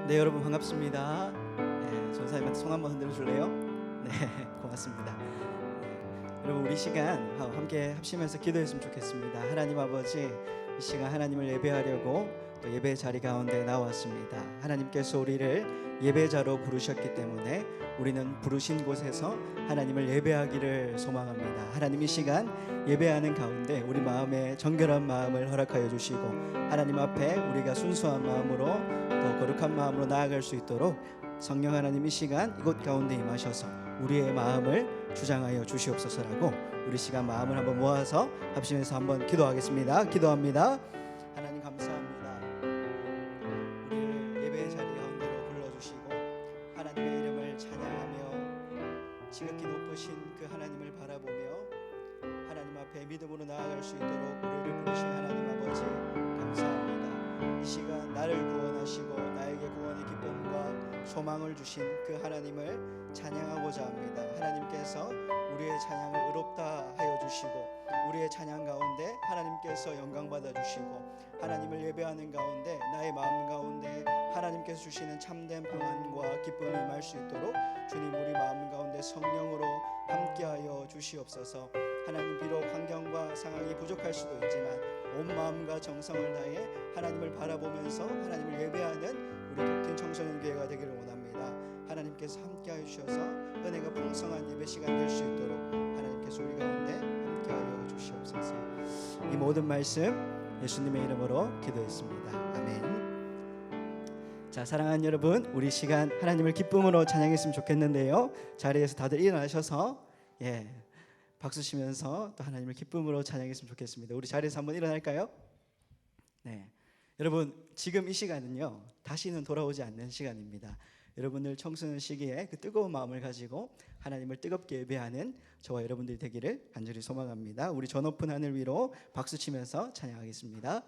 네, 여러분 반갑습니다. 네, 전사님한테 손 한번 흔들어 줄래요? 네, 고맙습니다. 네, 여러분 우리 시간 함께 합심해서 기도했으면 좋겠습니다. 하나님 아버지, 이 시간 하나님을 예배하려고 또 예배 자리 가운데 나왔습니다. 하나님께서 우리를 예배자로 부르셨기 때문에 우리는 부르신 곳에서 하나님을 예배하기를 소망합니다. 하나님 이 시간 예배하는 가운데 우리 마음에 정결한 마음을 허락하여 주시고 하나님 앞에 우리가 순수한 마음으로 또 거룩한 마음으로 나아갈 수 있도록 성령 하나님 이 시간 이곳 가운데 임하셔서 우리의 마음을 주장하여 주시옵소서라고 우리 시간 마음을 한번 모아서 합심해서 한번 기도하겠습니다. 기도합니다. 하나님 감사합니다. 우리를 예배의 자리 가운데로 불러주시고 하나님의 이름을 찬양하며 지극히 높으신 그 하나님을 바라보며 하나님 앞에 믿음으로 나아갈 수 있도록 우리를 부르신 하나님 아버지 감사합니다. 이 시간 나를 구원하시고 나에게 구원의 기쁨과 소망을 주신 그 하나님을 찬양하고자 합니다. 하나님께서 우리의 찬양을 의롭다 하여 주시고 우리의 찬양 가운데 하나님께서 영광 받아 주시고 하나님을 예배하는 가운데 나의 마음 가운데 하나님께서 주시는 참된 평안과 기쁨이 임할 수 있도록 주님 우리 마음 가운데 성령으로 함께하여 주시옵소서. 하나님 비록 환경과 상황이 부족할 수도 있지만 온 마음과 정성을 다해 하나님을 바라보면서 하나님을 예배하는 우리 독팀 청소년 교회가 되기를 원합니다. 하나님께서 함께하여 주셔서 은혜가 풍성한 예배 시간 될 수 있도록 하나님께서 우리 가운데 함께하여 주시옵소서. 이 모든 말씀 예수님의 이름으로 기도했습니다. 아멘. 자, 사랑하는 여러분, 우리 시간 하나님을 기쁨으로 찬양했으면 좋겠는데요. 자리에서 다들 일어나셔서 박수 치면서 또 하나님을 기쁨으로 찬양했으면 좋겠습니다. 우리 자리에서 한번 일어날까요? 네, 여러분 지금 이 시간은요 다시는 돌아오지 않는 시간입니다. 여러분들 청소년 시기에 그 뜨거운 마음을 가지고 하나님을 뜨겁게 예배하는 저와 여러분들이 되기를 간절히 소망합니다. 우리 저 높은 하늘 위로 박수 치면서 찬양하겠습니다.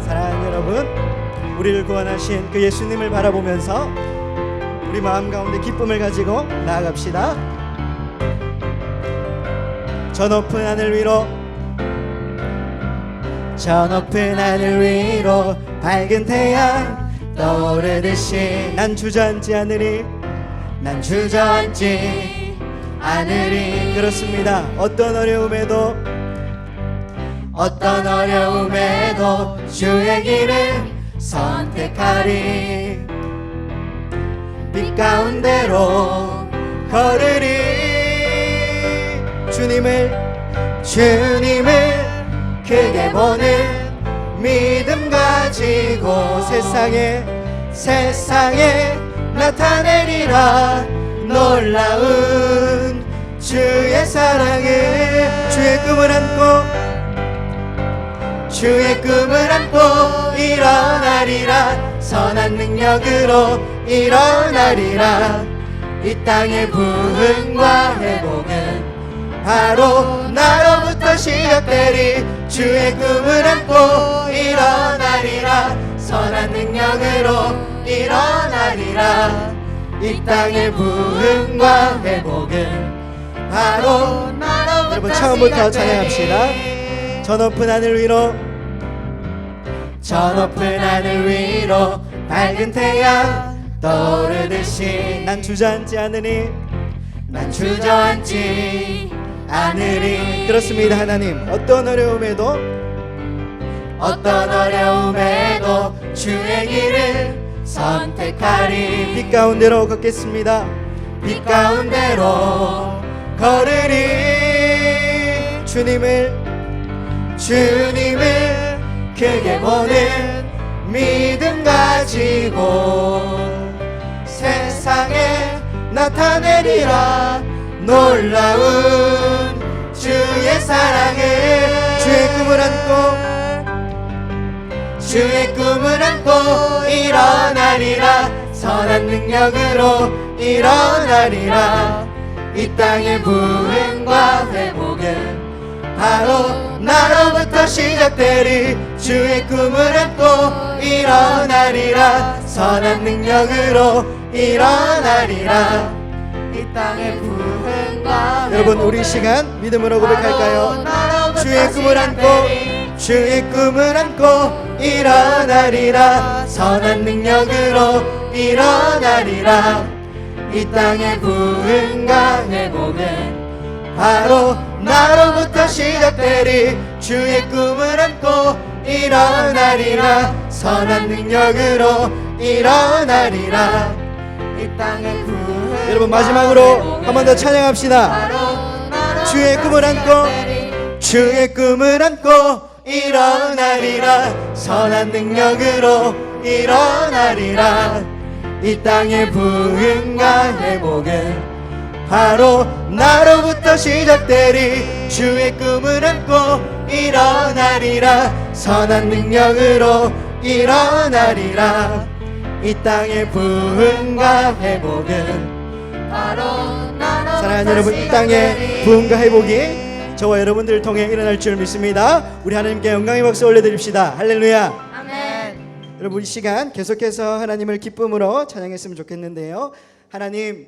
사랑하는 여러분, 우리를 구원하신 그 예수님을 바라보면서 우리 마음 가운데 기쁨을 가지고 나아갑시다. 저 높은 하늘 위로 저 높은 하늘 위로 밝은 태양 떠오르듯이 난 주저앉지 않으리 난 주저앉지 않으리. 그렇습니다. 어떤 어려움에도 주의 길을 선택하리. 빛 가운데로 걸으리. 주님을 크게 보는 믿음 가지고 세상에 나타내리라. 놀라운 주의 사랑에 주의 꿈을 안고 일어나리라. 선한 능력으로 일어나리라. 이 땅의 부흥과 회복은 바로 나로부터 시작되리. 주의 꿈을 안고 일어나리라. 선한 능력으로 일어나리라. 이 땅의 부흥과 회복은 바로 나로부터 여러분 처음부터 찬양합시다. 저 높은 하늘 위로 밝은 태양 떠오르듯이 난 주저앉지 않으리. 그렇습니다. 하나님 어떤 어려움에도 주의 길을 선택하리. 빛 가운데로 걷겠습니다. 빛 가운데로 걸으리. 주님을 크게 보는 믿음 가지고 세상에 나타내리라. 놀라운 주의 사랑에 주의 꿈을 안고 일어나리라. 선한 능력으로 일어나리라. 이 땅의 부흥과 회복은 바로 나로부터 시작되리. 주의 꿈을 안고 일어나리라. 선한 능력으로 일어나리라. 이 땅의 부흥과 여러분 우리 시간 믿음으로 고백할까요? 주의 꿈을 안고 주의 꿈을 안고 일어나리라. 선한 능력으로 일어나리라. 이 땅의 부흥과 회복은 바로 나로부터 시작되리. 주의 꿈을 안고 일어나리라. 선한 능력으로 일어나리라. 이 땅의 부흥. 여러분 마지막으로 한 번 더 찬양합시다. 주의 꿈을 안고 주의 꿈을 안고 일어나리라. 선한 능력으로 일어나리라. 이 땅의 부흥과 회복은 바로 나로부터 시작되리. 주의 꿈을 안고 일어나리라. 선한 능력으로 일어나리라. 이 땅의 부흥과 회복은 바로 나로부터 사랑하는 여러분, 이 땅의 부흥과 회복이 저와 여러분들을 통해 일어날 줄 믿습니다. 우리 하나님께 영광의 박수 올려드립시다. 할렐루야. 아멘. 여러분 이 시간 계속해서 하나님을 기쁨으로 찬양했으면 좋겠는데요. 하나님,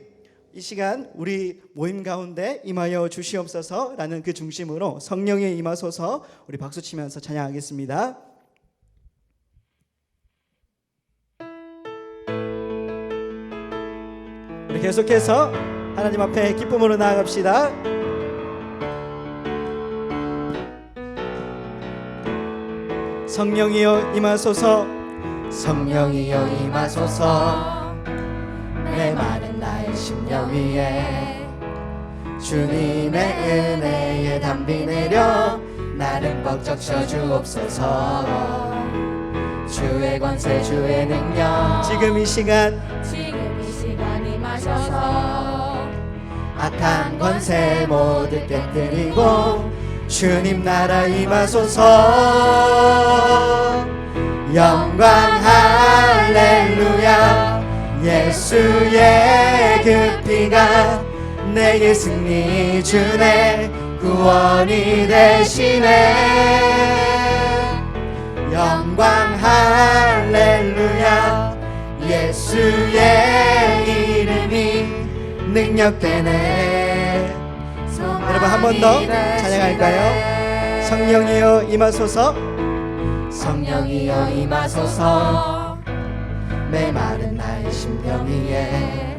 이 시간 우리 모임 가운데 임하여 주시옵소서라는 그 중심으로 성령의 임하소서 우리 박수치면서 찬양하겠습니다. 우리 계속해서 하나님 앞에 기쁨으로 나아갑시다. 성령이여 임하소서. 성령이여 임하소서. 내 마른 나의 심령 위에 주님의 은혜의 담비 내려 나를 벅적 쳐주옵소서. 주의 권세 주의 능력 지금 이 시간 임하셔서 악한 권세 모두 깨뜨리고 주님 나라 임하소서. 영광 할렐루야. 예수의 그 피가 내게 승리 주네. 구원이 되시네. 영광 할렐루야. 예수의 이름이 능력되네. 여러분 한 번 더 찬양할까요? 성령이여 임하소서. 성령이여 임하소서. 메마른 나의 심령 위에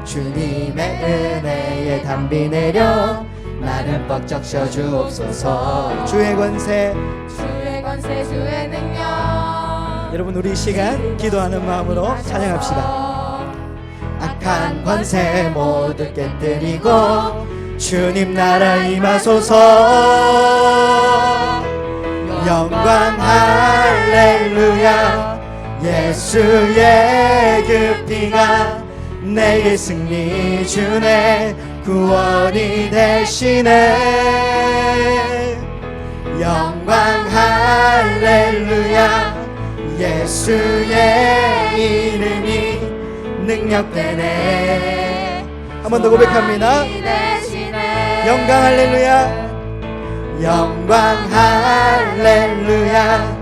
주님의 은혜의 담비 내려 나를 벅적 쳐주옵소서. 주의 권세 주의 능력. 여러분 우리 이 시간 기도하는 마음으로 찬양합시다. 악한 권세 모두 깨뜨리고 주님 나라 임하소서. 영광 할렐루야. 예수의 그 피가 내게 승리 주네. 구원이 되시네. 영광 할렐루야. 예수의 이름이 능력되네. 한 번 더 고백합니다. 영광 할렐루야. 영광 할렐루야.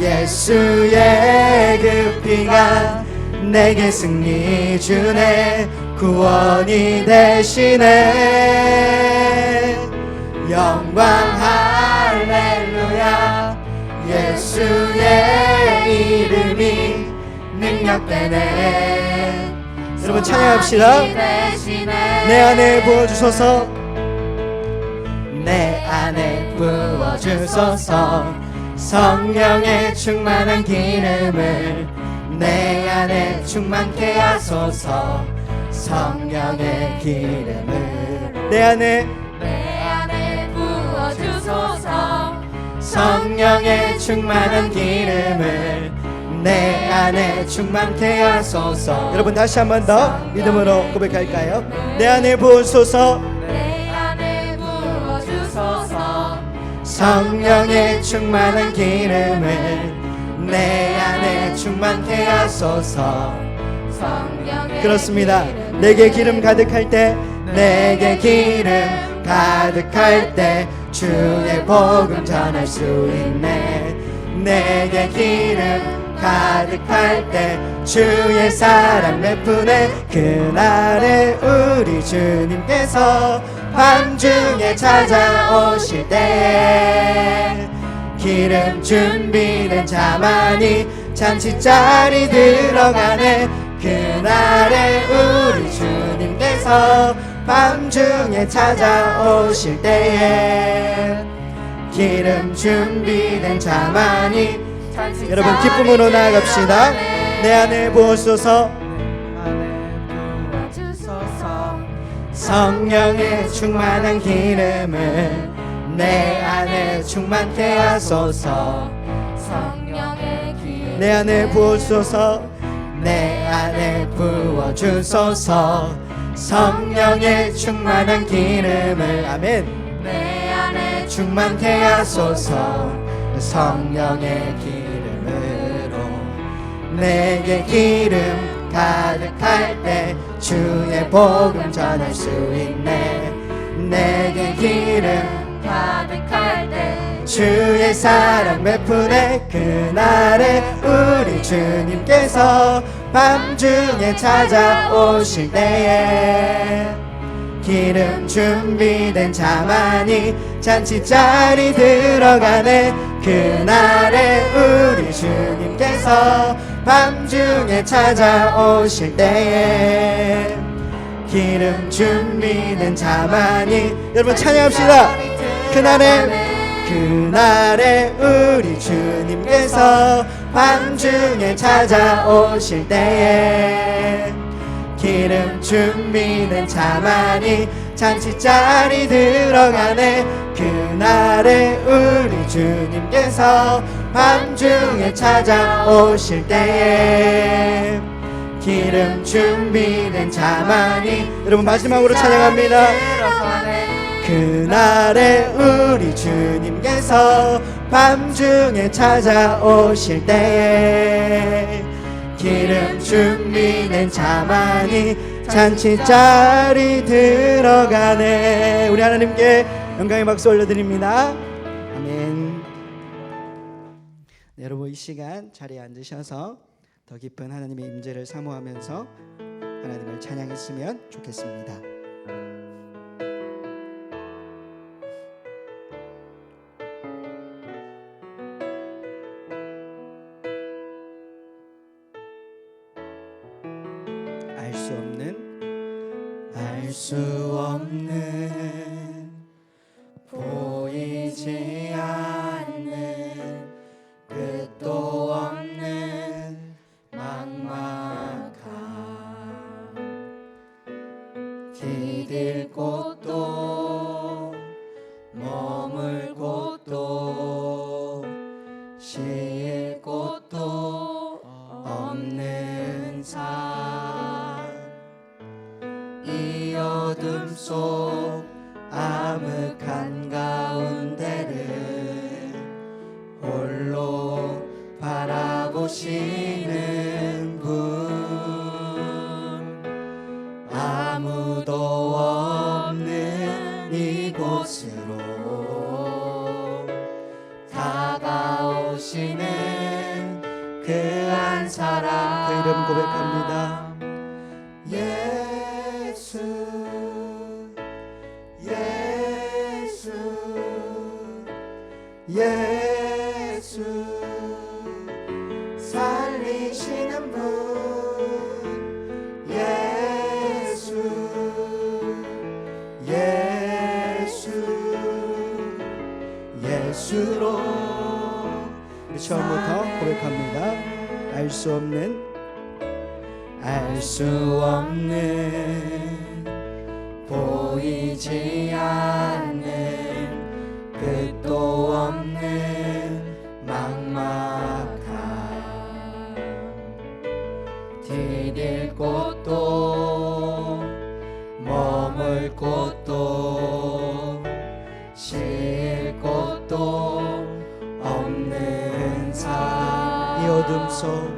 예수의 그 피가 내게 승리 주네. 구원이 되시네. 영광 할렐루야. 예수의 이름이 능력되네. 여러분 찬양합시다. 내 안에 부어주소서. 내 안에 부어주소서. 성령의 충만한 기름을 내 안에 충만케 하소서. 성령의 기름을 내 안에 부어주소서. 성령의 충만한 기름을 내 안에 충만케 하소서. 여러분 다시 한 번 더 믿음으로 고백할까요? 내 안에 부어주소서. 내 안에 부어주소서. 성령의 충만한 기름을 내 안에 충만케 하소서. 성령의 그렇습니다. 내게 기름 가득할 때, 내게 기름 가득할 때 주의 복음 전할 수 있네. 내게 기름 가득할 때 주의 사랑 베푸네. 그날에 우리 주님께서 밤중에 찾아오실 때 기름 준비된 자만이 잔치자리 들어가네. 그날에 우리 주님께서 밤중에 찾아오실 때에 기름 준비된 자만이. 여러분 기쁨으로 나아갑시다. 내 안에 부어소서. 성령의 충만한 기름을 내 안에 충만케 하소서. 성령의 기름 내 안에 부어소서. 내 안에 부어주소서. 성령의 충만한 기름을 아멘 내 안에 충만케 하소서. 성령의 기름으로 내게 기름 가득할 때 주의 복음 전할 수 있네. 내게 기름 가득할 때 주의 사랑 베푸네. 그날에 우리 주님께서 밤중에 찾아오실 때에 기름 준비된 자만이 잔치자리 들어가네. 그날에 우리 주님께서 밤중에 찾아오실 때에 기름 준비된 자만이. 여러분 찬양합시다. 그날에 우리 주님께서 밤중에 찾아오실 때에 기름 준비된 자만이 잔치자리 들어가네. 그날에 우리 주님께서 밤중에 찾아오실 때에 기름 준비된 자만이. 여러분 마지막으로 찬양합니다. 그날에 우리 주님께서 밤중에 찾아오실 때에 기름 준비된 자만이 잔치자리 들어가네. 우리 하나님께 영광의 박수 올려드립니다. 아멘. 네, 여러분 이 시간 자리에 앉으셔서 더 깊은 하나님의 임재를 사모하면서 하나님을 찬양했으면 좋겠습니다. 알 수 없는 보이지 않는 끝도 없는 막막함 디딜 곳도 머물 곳도 쉴 곳도 없는 삶. 이 어둠 속 암흑한 가운데를 홀로 바라보시는 분. 아무도 없는 이곳으로 다가오시는 그 한 사람. 그 이름 고백합니다. 예수 살리시는 분. 예수로. 우리 처음부터 고백합니다. 알 수 없는 보이지 않는 끝도 없는 막막함 디딜 곳도 머물 곳도 쉴 곳도 없는 삶.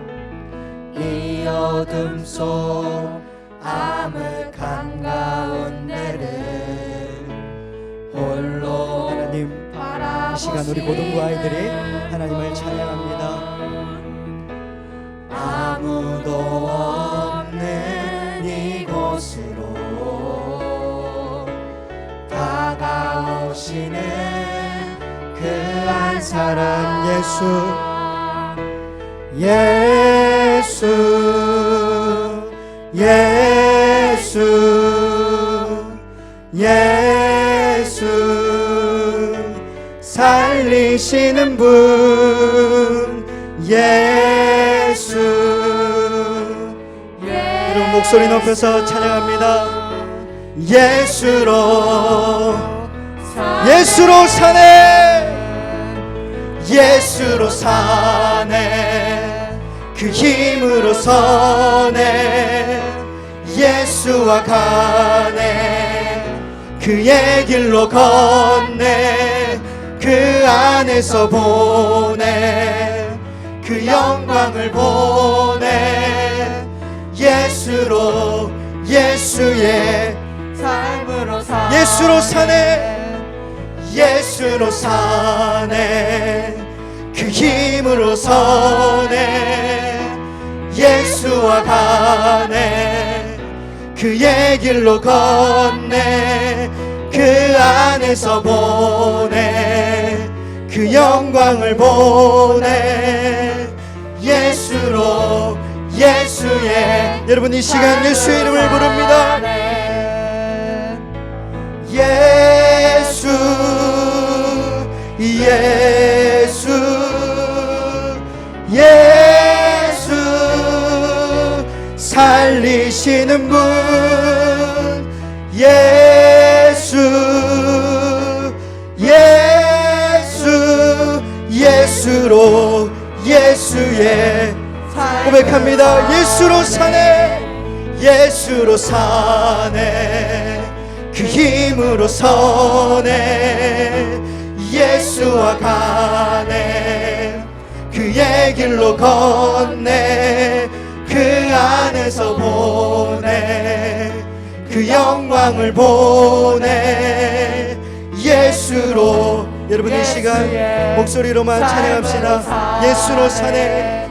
이 어둠 속 암흑한 가운데를 홀로. 하나님, 이 시간 우리 고등부 아이들이 하나님을 찬양합니다. 아무도 없는 이곳으로 다가오시는 그 그 한 사람 예수 살리시는 분 예수. 여러분 목소리 높여서 찬양합니다. 예수로 사네, 예수로 사네, 그 힘으로 서네, 예수와 가네, 그의 길로 걷네, 그 안에서 보네, 그 영광을 보네. 예수로, 예수의 삶으로 사네, 예수로 사네, 그 힘으로 서네, 예수와 가네, 그의 길로 걷네, 그 안에서 보네, 그 영광을 보네. 예수로, 예수의, 여러분 이 시간 예수의 이름을 부릅니다. 예수, 예수, 예수, 살리시는 분 예수, 예수, 예수로, 예수의 고백합니다. 예수로 사네, 예수로 사네, 그 힘으로 서네, 예수와 가네, 그의 길로 걷네, 그 안에서 보네, 그 영광을 보네. 예수로, 여러분 이 시간 목소리로만 찬양합시다. 예수로 사네,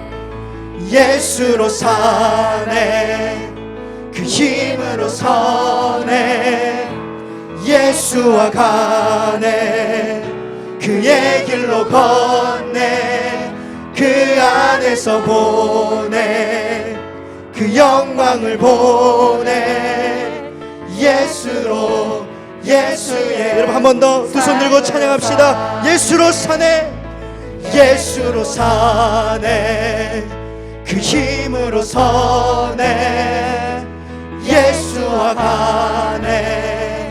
예수로 사네, 그 힘으로 서네, 예수와 가네, 그의 길로 걷네, 그 안에서 보네, 그 영광을 보네. 예수로, 예수의, 여러분 한 번 더 두 손 들고 찬양합시다. 예수로 사네, 예수로 사네, 그 힘으로 서네, 예수와 가네,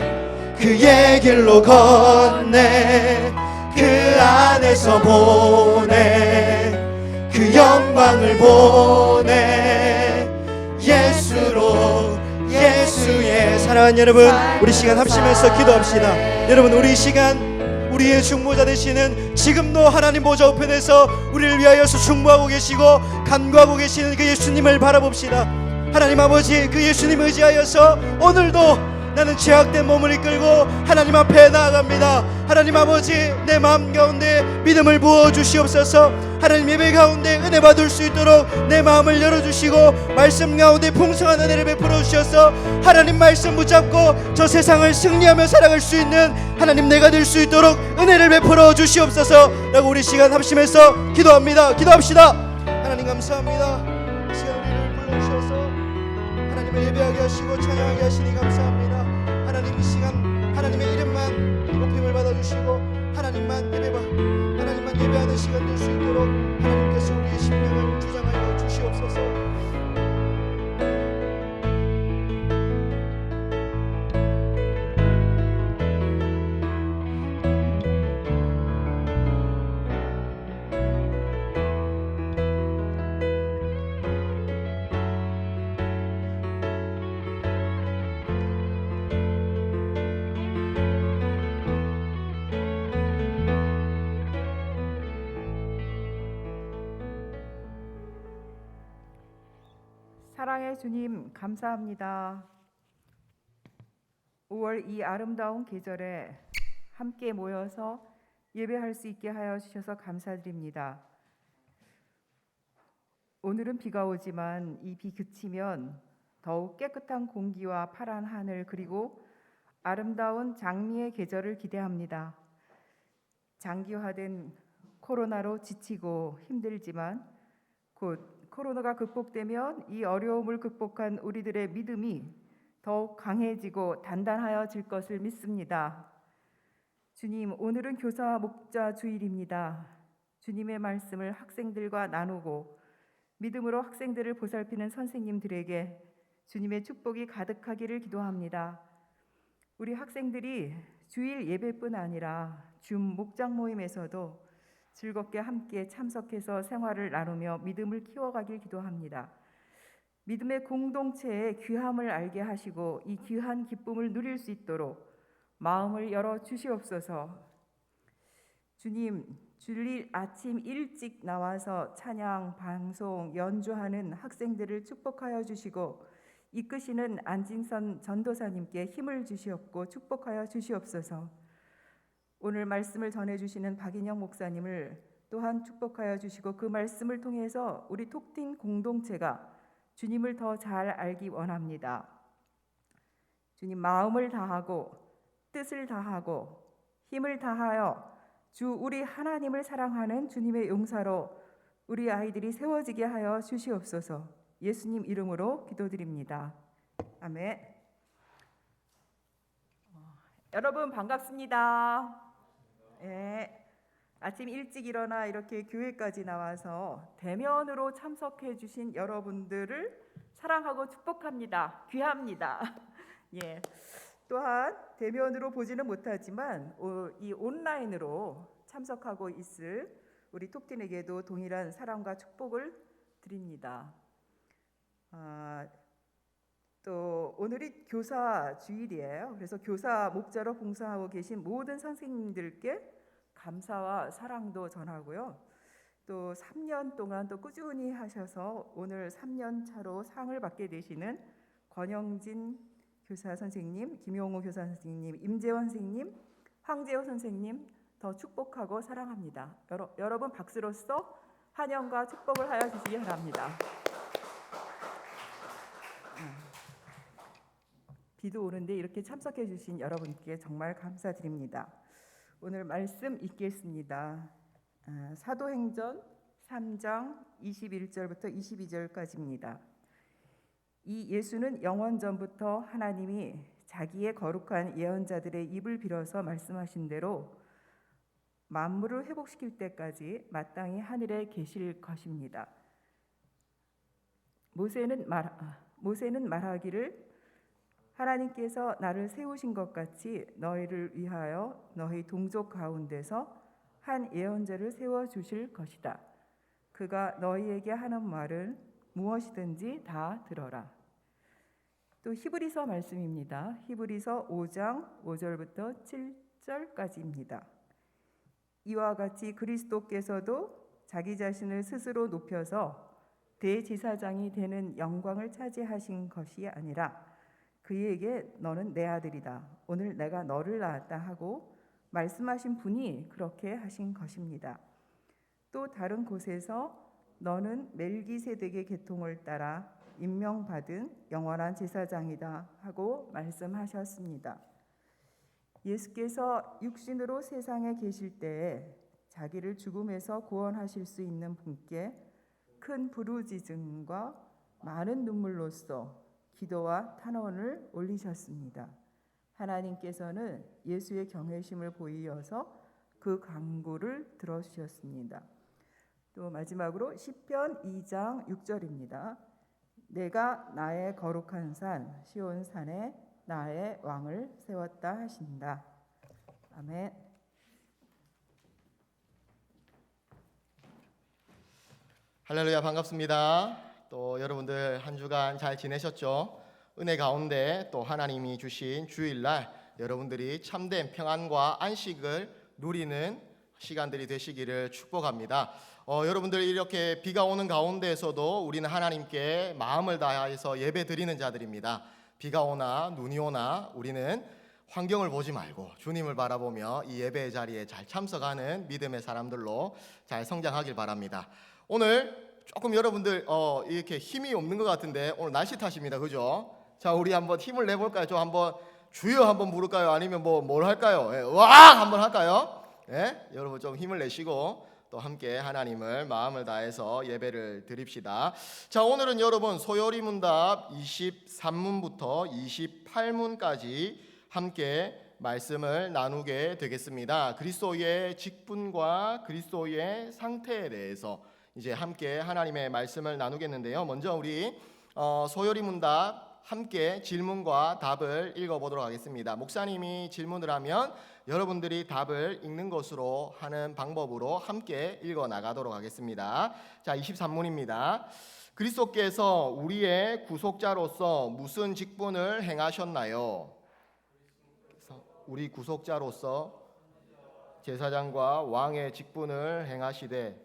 그의 길로 걷네, 그 안에서 보네, 그 영광을 보네. 예수로, 예수의. 사랑하는 여러분, 우리 시간 합심해서 기도합시다. 여러분 우리 시간 우리의 중보자 되시는, 지금도 하나님 보좌 우편에서 우리를 위하여서 중보하고 계시고 간구하고 계시는 그 예수님을 바라봅시다. 하나님 아버지, 그 예수님 의지하여서 오늘도 나는 죄악된 몸을 이끌고 하나님 앞에 나아갑니다. 하나님 아버지, 내 마음 가운데 믿음을 부어주시옵소서. 하나님 예배 가운데 은혜 받을 수 있도록 내 마음을 열어주시고 말씀 가운데 풍성한 은혜를 베풀어 주셔서 하나님 말씀 붙잡고 저 세상을 승리하며 살아갈 수 있는 하나님 내가 될 수 있도록 은혜를 베풀어 주시옵소서 라고 우리 시간 합심해서 기도합니다. 기도합시다. 하나님 감사합니다. 이 시간 우리를 불러주셔서 하나님을 예배하게 하시고 찬양하게 하시니 감사합니다. 하나님 이 시간 하나님의 이름만 높임을 받아주시고 하나님만 예배하는 시간 될 수 있도록 하나님께서 우리의 심령을 주장하여 주시옵소서. 사랑의 주님 감사합니다. 5월 이 아름다운 계절에 함께 모여서 예배할 수 있게 하여 주셔서 감사드립니다. 오늘은 비가 오지만 이 비 그치면 더욱 깨끗한 공기와 파란 하늘 그리고 아름다운 장미의 계절을 기대합니다. 장기화된 코로나로 지치고 힘들지만 곧 코로나가 극복되면 이 어려움을 극복한 우리들의 믿음이 더욱 강해지고 단단하여질 것을 믿습니다. 주님, 오늘은 교사 목자 주일입니다. 주님의 말씀을 학생들과 나누고 믿음으로 학생들을 보살피는 선생님들에게 주님의 축복이 가득하기를 기도합니다. 우리 학생들이 주일 예배뿐 아니라 줌 목장 모임에서도 즐겁게 함께 참석해서 생활을 나누며 믿음을 키워가길 기도합니다. 믿음의 공동체의 귀함을 알게 하시고 이 귀한 기쁨을 누릴 수 있도록 마음을 열어 주시옵소서. 주님, 주일 아침 일찍 나와서 찬양, 방송, 연주하는 학생들을 축복하여 주시고 이끄시는 안진선 전도사님께 힘을 주시옵고 축복하여 주시옵소서. 오늘 말씀을 전해주시는 박인영 목사님을 또한 축복하여 주시고 그 말씀을 통해서 우리 톡틴 공동체가 주님을 더 잘 알기 원합니다. 주님, 마음을 다하고 뜻을 다하고 힘을 다하여 주 우리 하나님을 사랑하는 주님의 용사로 우리 아이들이 세워지게 하여 주시옵소서. 예수님 이름으로 기도드립니다. 아멘. 여러분 반갑습니다. 네, 아침 일찍 일어나 이렇게 교회까지 나와서 대면으로 참석해 주신 여러분들을 사랑하고 축복합니다. 귀합니다. 예. 또한 대면으로 보지는 못하지만 이 온라인으로 참석하고 있을 우리 톡틴에게도 동일한 사랑과 축복을 드립니다. 또 오늘이 교사 주일이에요. 그래서 교사 목자로 봉사하고 계신 모든 선생님들께 감사와 사랑도 전하고요. 또 3년 동안 또 꾸준히 하셔서 오늘 3년 차로 상을 받게 되시는 권영진 교사 선생님, 김용호 교사 선생님, 임재원 선생님, 황재호 선생님 더 축복하고 사랑합니다. 여러분 박수로서 환영과 축복을 하여 주시기 바랍니다. 비도 오는데 이렇게 참석해 주신 여러분께 정말 감사드립니다. 오늘 말씀 읽겠습니다. 사도행전 3장 21절부터 22절까지입니다. 이 예수는 영원 전부터 하나님이 자기의 거룩한 예언자들의 입을 빌어서 말씀하신 대로 만물을 회복시킬 때까지 마땅히 하늘에 계실 것입니다. 모세는 말하기를 하나님께서 나를 세우신 것 같이 너희를 위하여 너희 동족 가운데서 한 예언자를 세워 주실 것이다. 그가 너희에게 하는 말을 무엇이든지 다 들어라. 또 히브리서 말씀입니다. 히브리서 5장 5절부터 7절까지입니다. 이와 같이 그리스도께서도 자기 자신을 스스로 높여서 대제사장이 되는 영광을 차지하신 것이 아니라 그에게 너는 내 아들이다. 오늘 내가 너를 낳았다 하고 말씀하신 분이 그렇게 하신 것입니다. 또 다른 곳에서 너는 멜기세덱의 계통을 따라 임명받은 영원한 제사장이다 하고 말씀하셨습니다. 예수께서 육신으로 세상에 계실 때에 자기를 죽음에서 구원하실 수 있는 분께 큰 부르짖음과 많은 눈물로써 기도와 탄원을 올리셨습니다. 하나님께서는 예수의 경외심을 보이어서 그 간구를 들어주셨습니다. 또 마지막으로 시편 2장 6절입니다. 내가 나의 거룩한 산 시온 산에 나의 왕을 세웠다 하신다. 아멘. 할렐루야, 반갑습니다. 또 여러분들 한 주간 잘 지내셨죠? 은혜 가운데 또 하나님이 주신 주일날 여러분들이 참된 평안과 안식을 누리는 시간들이 되시기를 축복합니다. 여러분들 이렇게 비가 오는 가운데에서도 우리는 하나님께 마음을 다해서 예배 드리는 자들입니다. 비가 오나 눈이 오나 우리는 환경을 보지 말고 주님을 바라보며 이 예배의 자리에 잘 참석하는 믿음의 사람들로 잘 성장하길 바랍니다. 오늘 조금 여러분들 이렇게 힘이 없는 것 같은데 오늘 날씨 탓입니다. 그죠? 자, 우리 한번 힘을 내볼까요? 좀 한번 주여 한번 부를까요? 아니면 뭘 할까요? 예, 와 한번 할까요? 예? 여러분 좀 힘을 내시고 또 함께 하나님을 마음을 다해서 예배를 드립시다. 자, 오늘은 여러분 소요리 문답 23문부터 28문까지 함께 말씀을 나누게 되겠습니다. 그리스도의 직분과 그리스도의 상태에 대해서 이제 함께 하나님의 말씀을 나누겠는데요. 먼저 우리 소요리 문답 함께 질문과 답을 읽어보도록 하겠습니다. 목사님이 질문을 하면 여러분들이 답을 읽는 것으로 하는 방법으로 함께 읽어 나가도록 하겠습니다. 자, 23문입니다. 그리스도께서 우리의 구속자로서 무슨 직분을 행하셨나요? 우리 구속자로서 제사장과 왕의 직분을 행하시되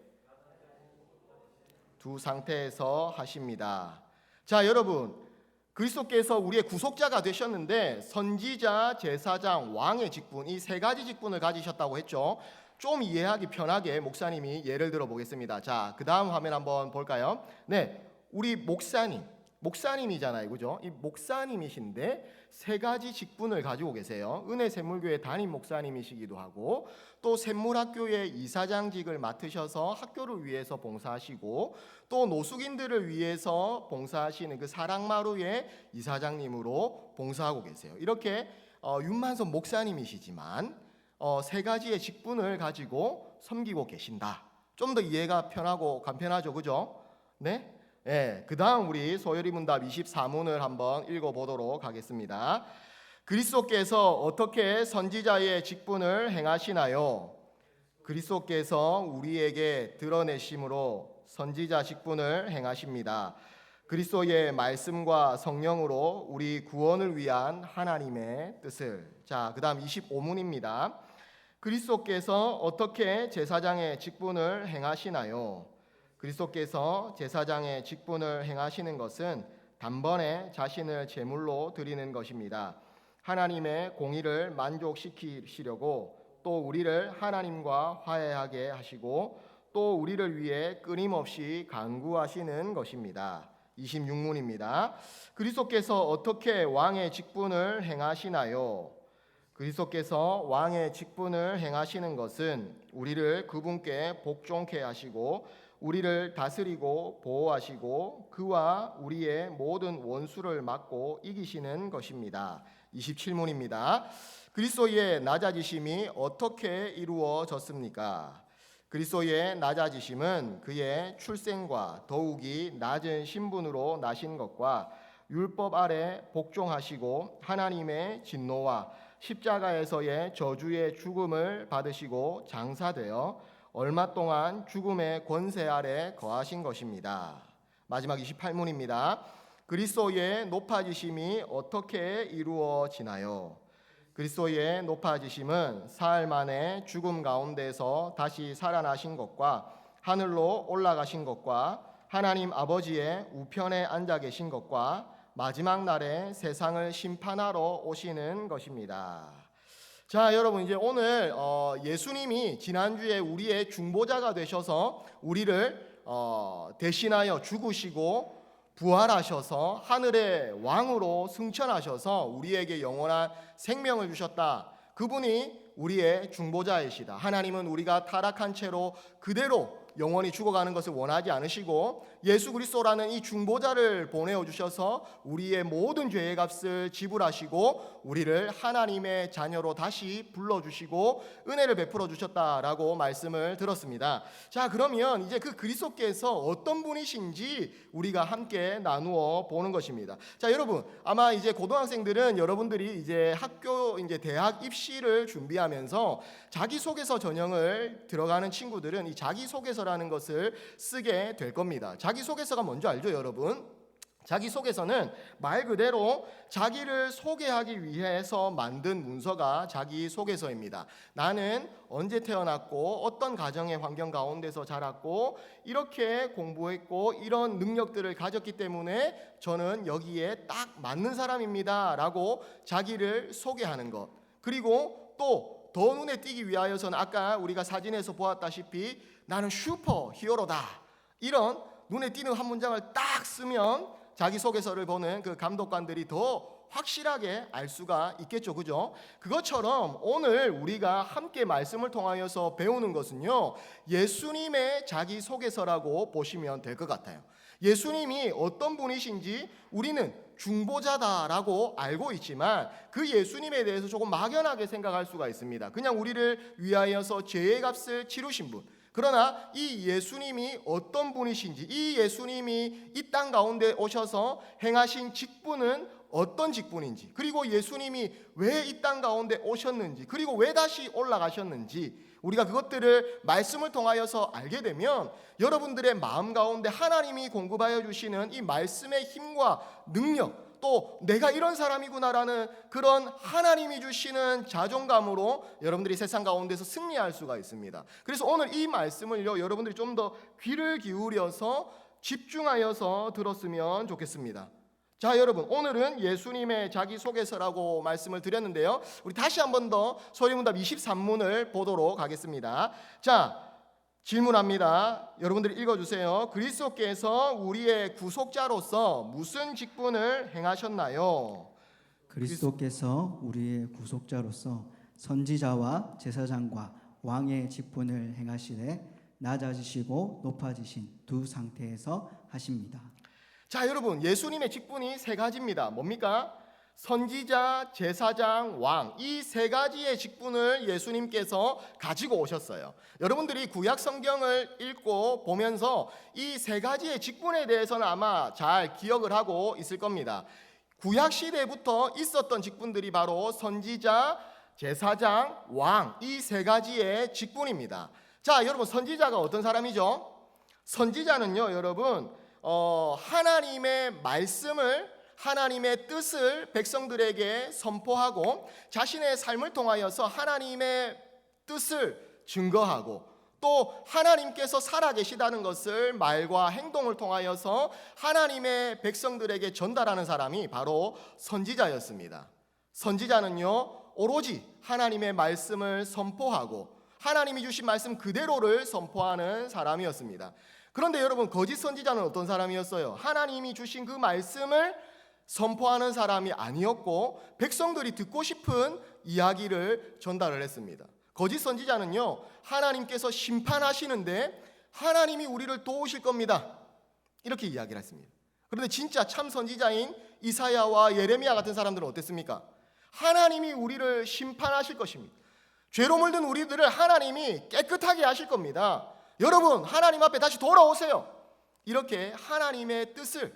두 상태에서 하십니다. 자, 여러분, 그리스도께서 우리의 구속자가 되셨는데 선지자, 제사장, 왕의 직분, 이 세 가지 직분을 가지셨다고 했죠. 좀 이해하기 편하게 목사님이 예를 들어 보겠습니다. 자, 그 다음 화면 한번 볼까요? 네, 우리 목사님이잖아요, 그죠? 이 목사님이신데 세 가지 직분을 가지고 계세요. 은혜샘물교회 담임 목사님이시기도 하고, 또 샘물학교의 이사장직을 맡으셔서 학교를 위해서 봉사하시고, 또 노숙인들을 위해서 봉사하시는 그 사랑마루의 이사장님으로 봉사하고 계세요. 이렇게 윤만선 목사님이시지만 세 가지의 직분을 가지고 섬기고 계신다. 좀 더 이해가 편하고 간편하죠, 그죠? 네. 예, 그 다음 우리 소요리 문답 24문을 한번 읽어보도록 하겠습니다. 그리스도께서 어떻게 선지자의 직분을 행하시나요? 그리스도께서 우리에게 드러내심으로 선지자 직분을 행하십니다. 그리스도의 말씀과 성령으로 우리 구원을 위한 하나님의 뜻을. 자, 그 다음 25문입니다. 그리스도께서 어떻게 제사장의 직분을 행하시나요? 그리스도께서 제사장의 직분을 행하시는 것은 단번에 자신을 제물로 드리는 것입니다. 하나님의 공의를 만족시키시려고 또 우리를 하나님과 화해하게 하시고 또 우리를 위해 끊임없이 간구하시는 것입니다. 26문입니다. 그리스도께서 어떻게 왕의 직분을 행하시나요? 그리스도께서 왕의 직분을 행하시는 것은 우리를 그분께 복종케 하시고 우리를 다스리고 보호하시고 그와 우리의 모든 원수를 막고 이기시는 것입니다. 27문입니다. 그리스도의 낮아지심이 어떻게 이루어졌습니까? 그리스도의 낮아지심은 그의 출생과 더욱이 낮은 신분으로 나신 것과 율법 아래 복종하시고 하나님의 진노와 십자가에서의 저주의 죽음을 받으시고 장사되어 얼마 동안 죽음의 권세 아래 거하신 것입니다. 마지막 28문입니다. 그리스도의 높아지심이 어떻게 이루어지나요? 그리스도의 높아지심은 사흘 만에 죽음 가운데서 다시 살아나신 것과 하늘로 올라가신 것과 하나님 아버지의 우편에 앉아 계신 것과 마지막 날에 세상을 심판하러 오시는 것입니다. 자, 여러분, 이제 오늘 예수님이 지난주에 우리의 중보자가 되셔서 우리를 대신하여 죽으시고 부활하셔서 하늘의 왕으로 승천하셔서 우리에게 영원한 생명을 주셨다. 그분이 우리의 중보자이시다. 하나님은 우리가 타락한 채로 그대로 영원히 죽어가는 것을 원하지 않으시고 예수 그리스도라는 이 중보자를 보내어 주셔서 우리의 모든 죄의 값을 지불하시고 우리를 하나님의 자녀로 다시 불러주시고 은혜를 베풀어 주셨다라고 말씀을 들었습니다. 자, 그러면 이제 그 그리스도께서 어떤 분이신지 우리가 함께 나누어 보는 것입니다. 자, 여러분, 아마 이제 고등학생들은 여러분들이 이제 학교 이제 대학 입시를 준비하면서 자기소개서 전형을 들어가는 친구들은 이 자기소개서라는 것을 쓰게 될 겁니다. 자기소개서가 뭔지 알죠, 여러분? 자기소개서는 말 그대로 자기를 소개하기 위해서 만든 문서가 자기소개서입니다. 나는 언제 태어났고 어떤 가정의 환경 가운데서 자랐고 이렇게 공부했고 이런 능력들을 가졌기 때문에 저는 여기에 딱 맞는 사람입니다 라고 자기를 소개하는 것. 그리고 또 더 눈에 띄기 위하여서는 아까 우리가 사진에서 보았다시피 나는 슈퍼 히어로다, 이런 눈에 띄는 한 문장을 딱 쓰면 자기소개서를 보는 그 감독관들이 더 확실하게 알 수가 있겠죠. 그죠? 그것처럼 오늘 우리가 함께 말씀을 통하여서 배우는 것은요, 예수님의 자기소개서라고 보시면 될 것 같아요. 예수님이 어떤 분이신지 우리는 중보자다라고 알고 있지만 그 예수님에 대해서 조금 막연하게 생각할 수가 있습니다. 그냥 우리를 위하여서 죄의 값을 치르신 분. 그러나 이 예수님이 어떤 분이신지, 이 예수님이 이 땅 가운데 오셔서 행하신 직분은 어떤 직분인지, 그리고 예수님이 왜 이 땅 가운데 오셨는지, 그리고 왜 다시 올라가셨는지, 우리가 그것들을 말씀을 통하여서 알게 되면 여러분들의 마음 가운데 하나님이 공급하여 주시는 이 말씀의 힘과 능력, 또 내가 이런 사람이구나라는 그런 하나님이 주시는 자존감으로 여러분들이 세상 가운데서 승리할 수가 있습니다. 그래서 오늘 이 말씀을요, 여러분들이 좀 더 귀를 기울여서 집중하여서 들었으면 좋겠습니다. 자, 여러분, 오늘은 예수님의 자기소개서라고 말씀을 드렸는데요, 우리 다시 한 번 더 소리문답 23문을 보도록 하겠습니다. 자, 질문합니다. 여러분들이 읽어주세요. 그리스도께서 우리의 구속자로서 무슨 직분을 행하셨나요? 그리스도께서 우리의 구속자로서 선지자와 제사장과 왕의 직분을 행하시되 낮아지시고 높아지신 두 상태에서 하십니다. 자, 여러분, 예수님의 직분이 세 가지입니다. 뭡니까? 선지자, 제사장, 왕, 이 세 가지의 직분을 예수님께서 가지고 오셨어요. 여러분들이 구약 성경을 읽고 보면서 이 세 가지의 직분에 대해서는 아마 잘 기억을 하고 있을 겁니다. 구약 시대부터 있었던 직분들이 바로 선지자, 제사장, 왕, 이 세 가지의 직분입니다. 자, 여러분, 선지자가 어떤 사람이죠? 선지자는요, 여러분, 하나님의 말씀을, 하나님의 뜻을 백성들에게 선포하고 자신의 삶을 통하여서 하나님의 뜻을 증거하고 또 하나님께서 살아계시다는 것을 말과 행동을 통하여서 하나님의 백성들에게 전달하는 사람이 바로 선지자였습니다. 선지자는요, 오로지 하나님의 말씀을 선포하고 하나님이 주신 말씀 그대로를 선포하는 사람이었습니다. 그런데 여러분, 거짓 선지자는 어떤 사람이었어요? 하나님이 주신 그 말씀을 선포하는 사람이 아니었고 백성들이 듣고 싶은 이야기를 전달을 했습니다. 거짓 선지자는요, 하나님께서 심판하시는데 하나님이 우리를 도우실 겁니다, 이렇게 이야기를 했습니다. 그런데 진짜 참 선지자인 이사야와 예레미야 같은 사람들은 어땠습니까? 하나님이 우리를 심판하실 것입니다. 죄로 물든 우리들을 하나님이 깨끗하게 하실 겁니다. 여러분, 하나님 앞에 다시 돌아오세요. 이렇게 하나님의 뜻을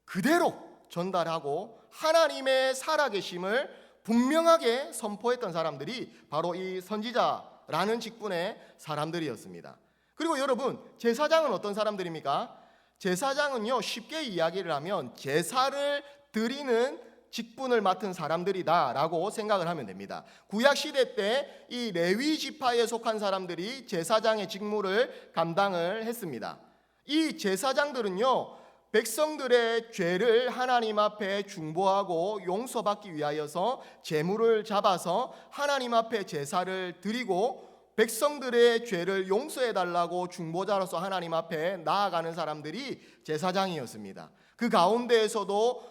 그대로 전달하고 하나님의 살아계심을 분명하게 선포했던 사람들이 바로 이 선지자라는 직분의 사람들이었습니다. 그리고 여러분, 제사장은 어떤 사람들입니까? 제사장은요, 쉽게 이야기를 하면 제사를 드리는 직분을 맡은 사람들이다라고 생각을 하면 됩니다. 구약 시대 때 이 레위 지파에 속한 사람들이 제사장의 직무를 감당을 했습니다. 이 제사장들은요, 백성들의 죄를 하나님 앞에 중보하고 용서받기 위하여서 제물을 잡아서 하나님 앞에 제사를 드리고 백성들의 죄를 용서해 달라고 중보자로서 하나님 앞에 나아가는 사람들이 제사장이었습니다. 그 가운데에서도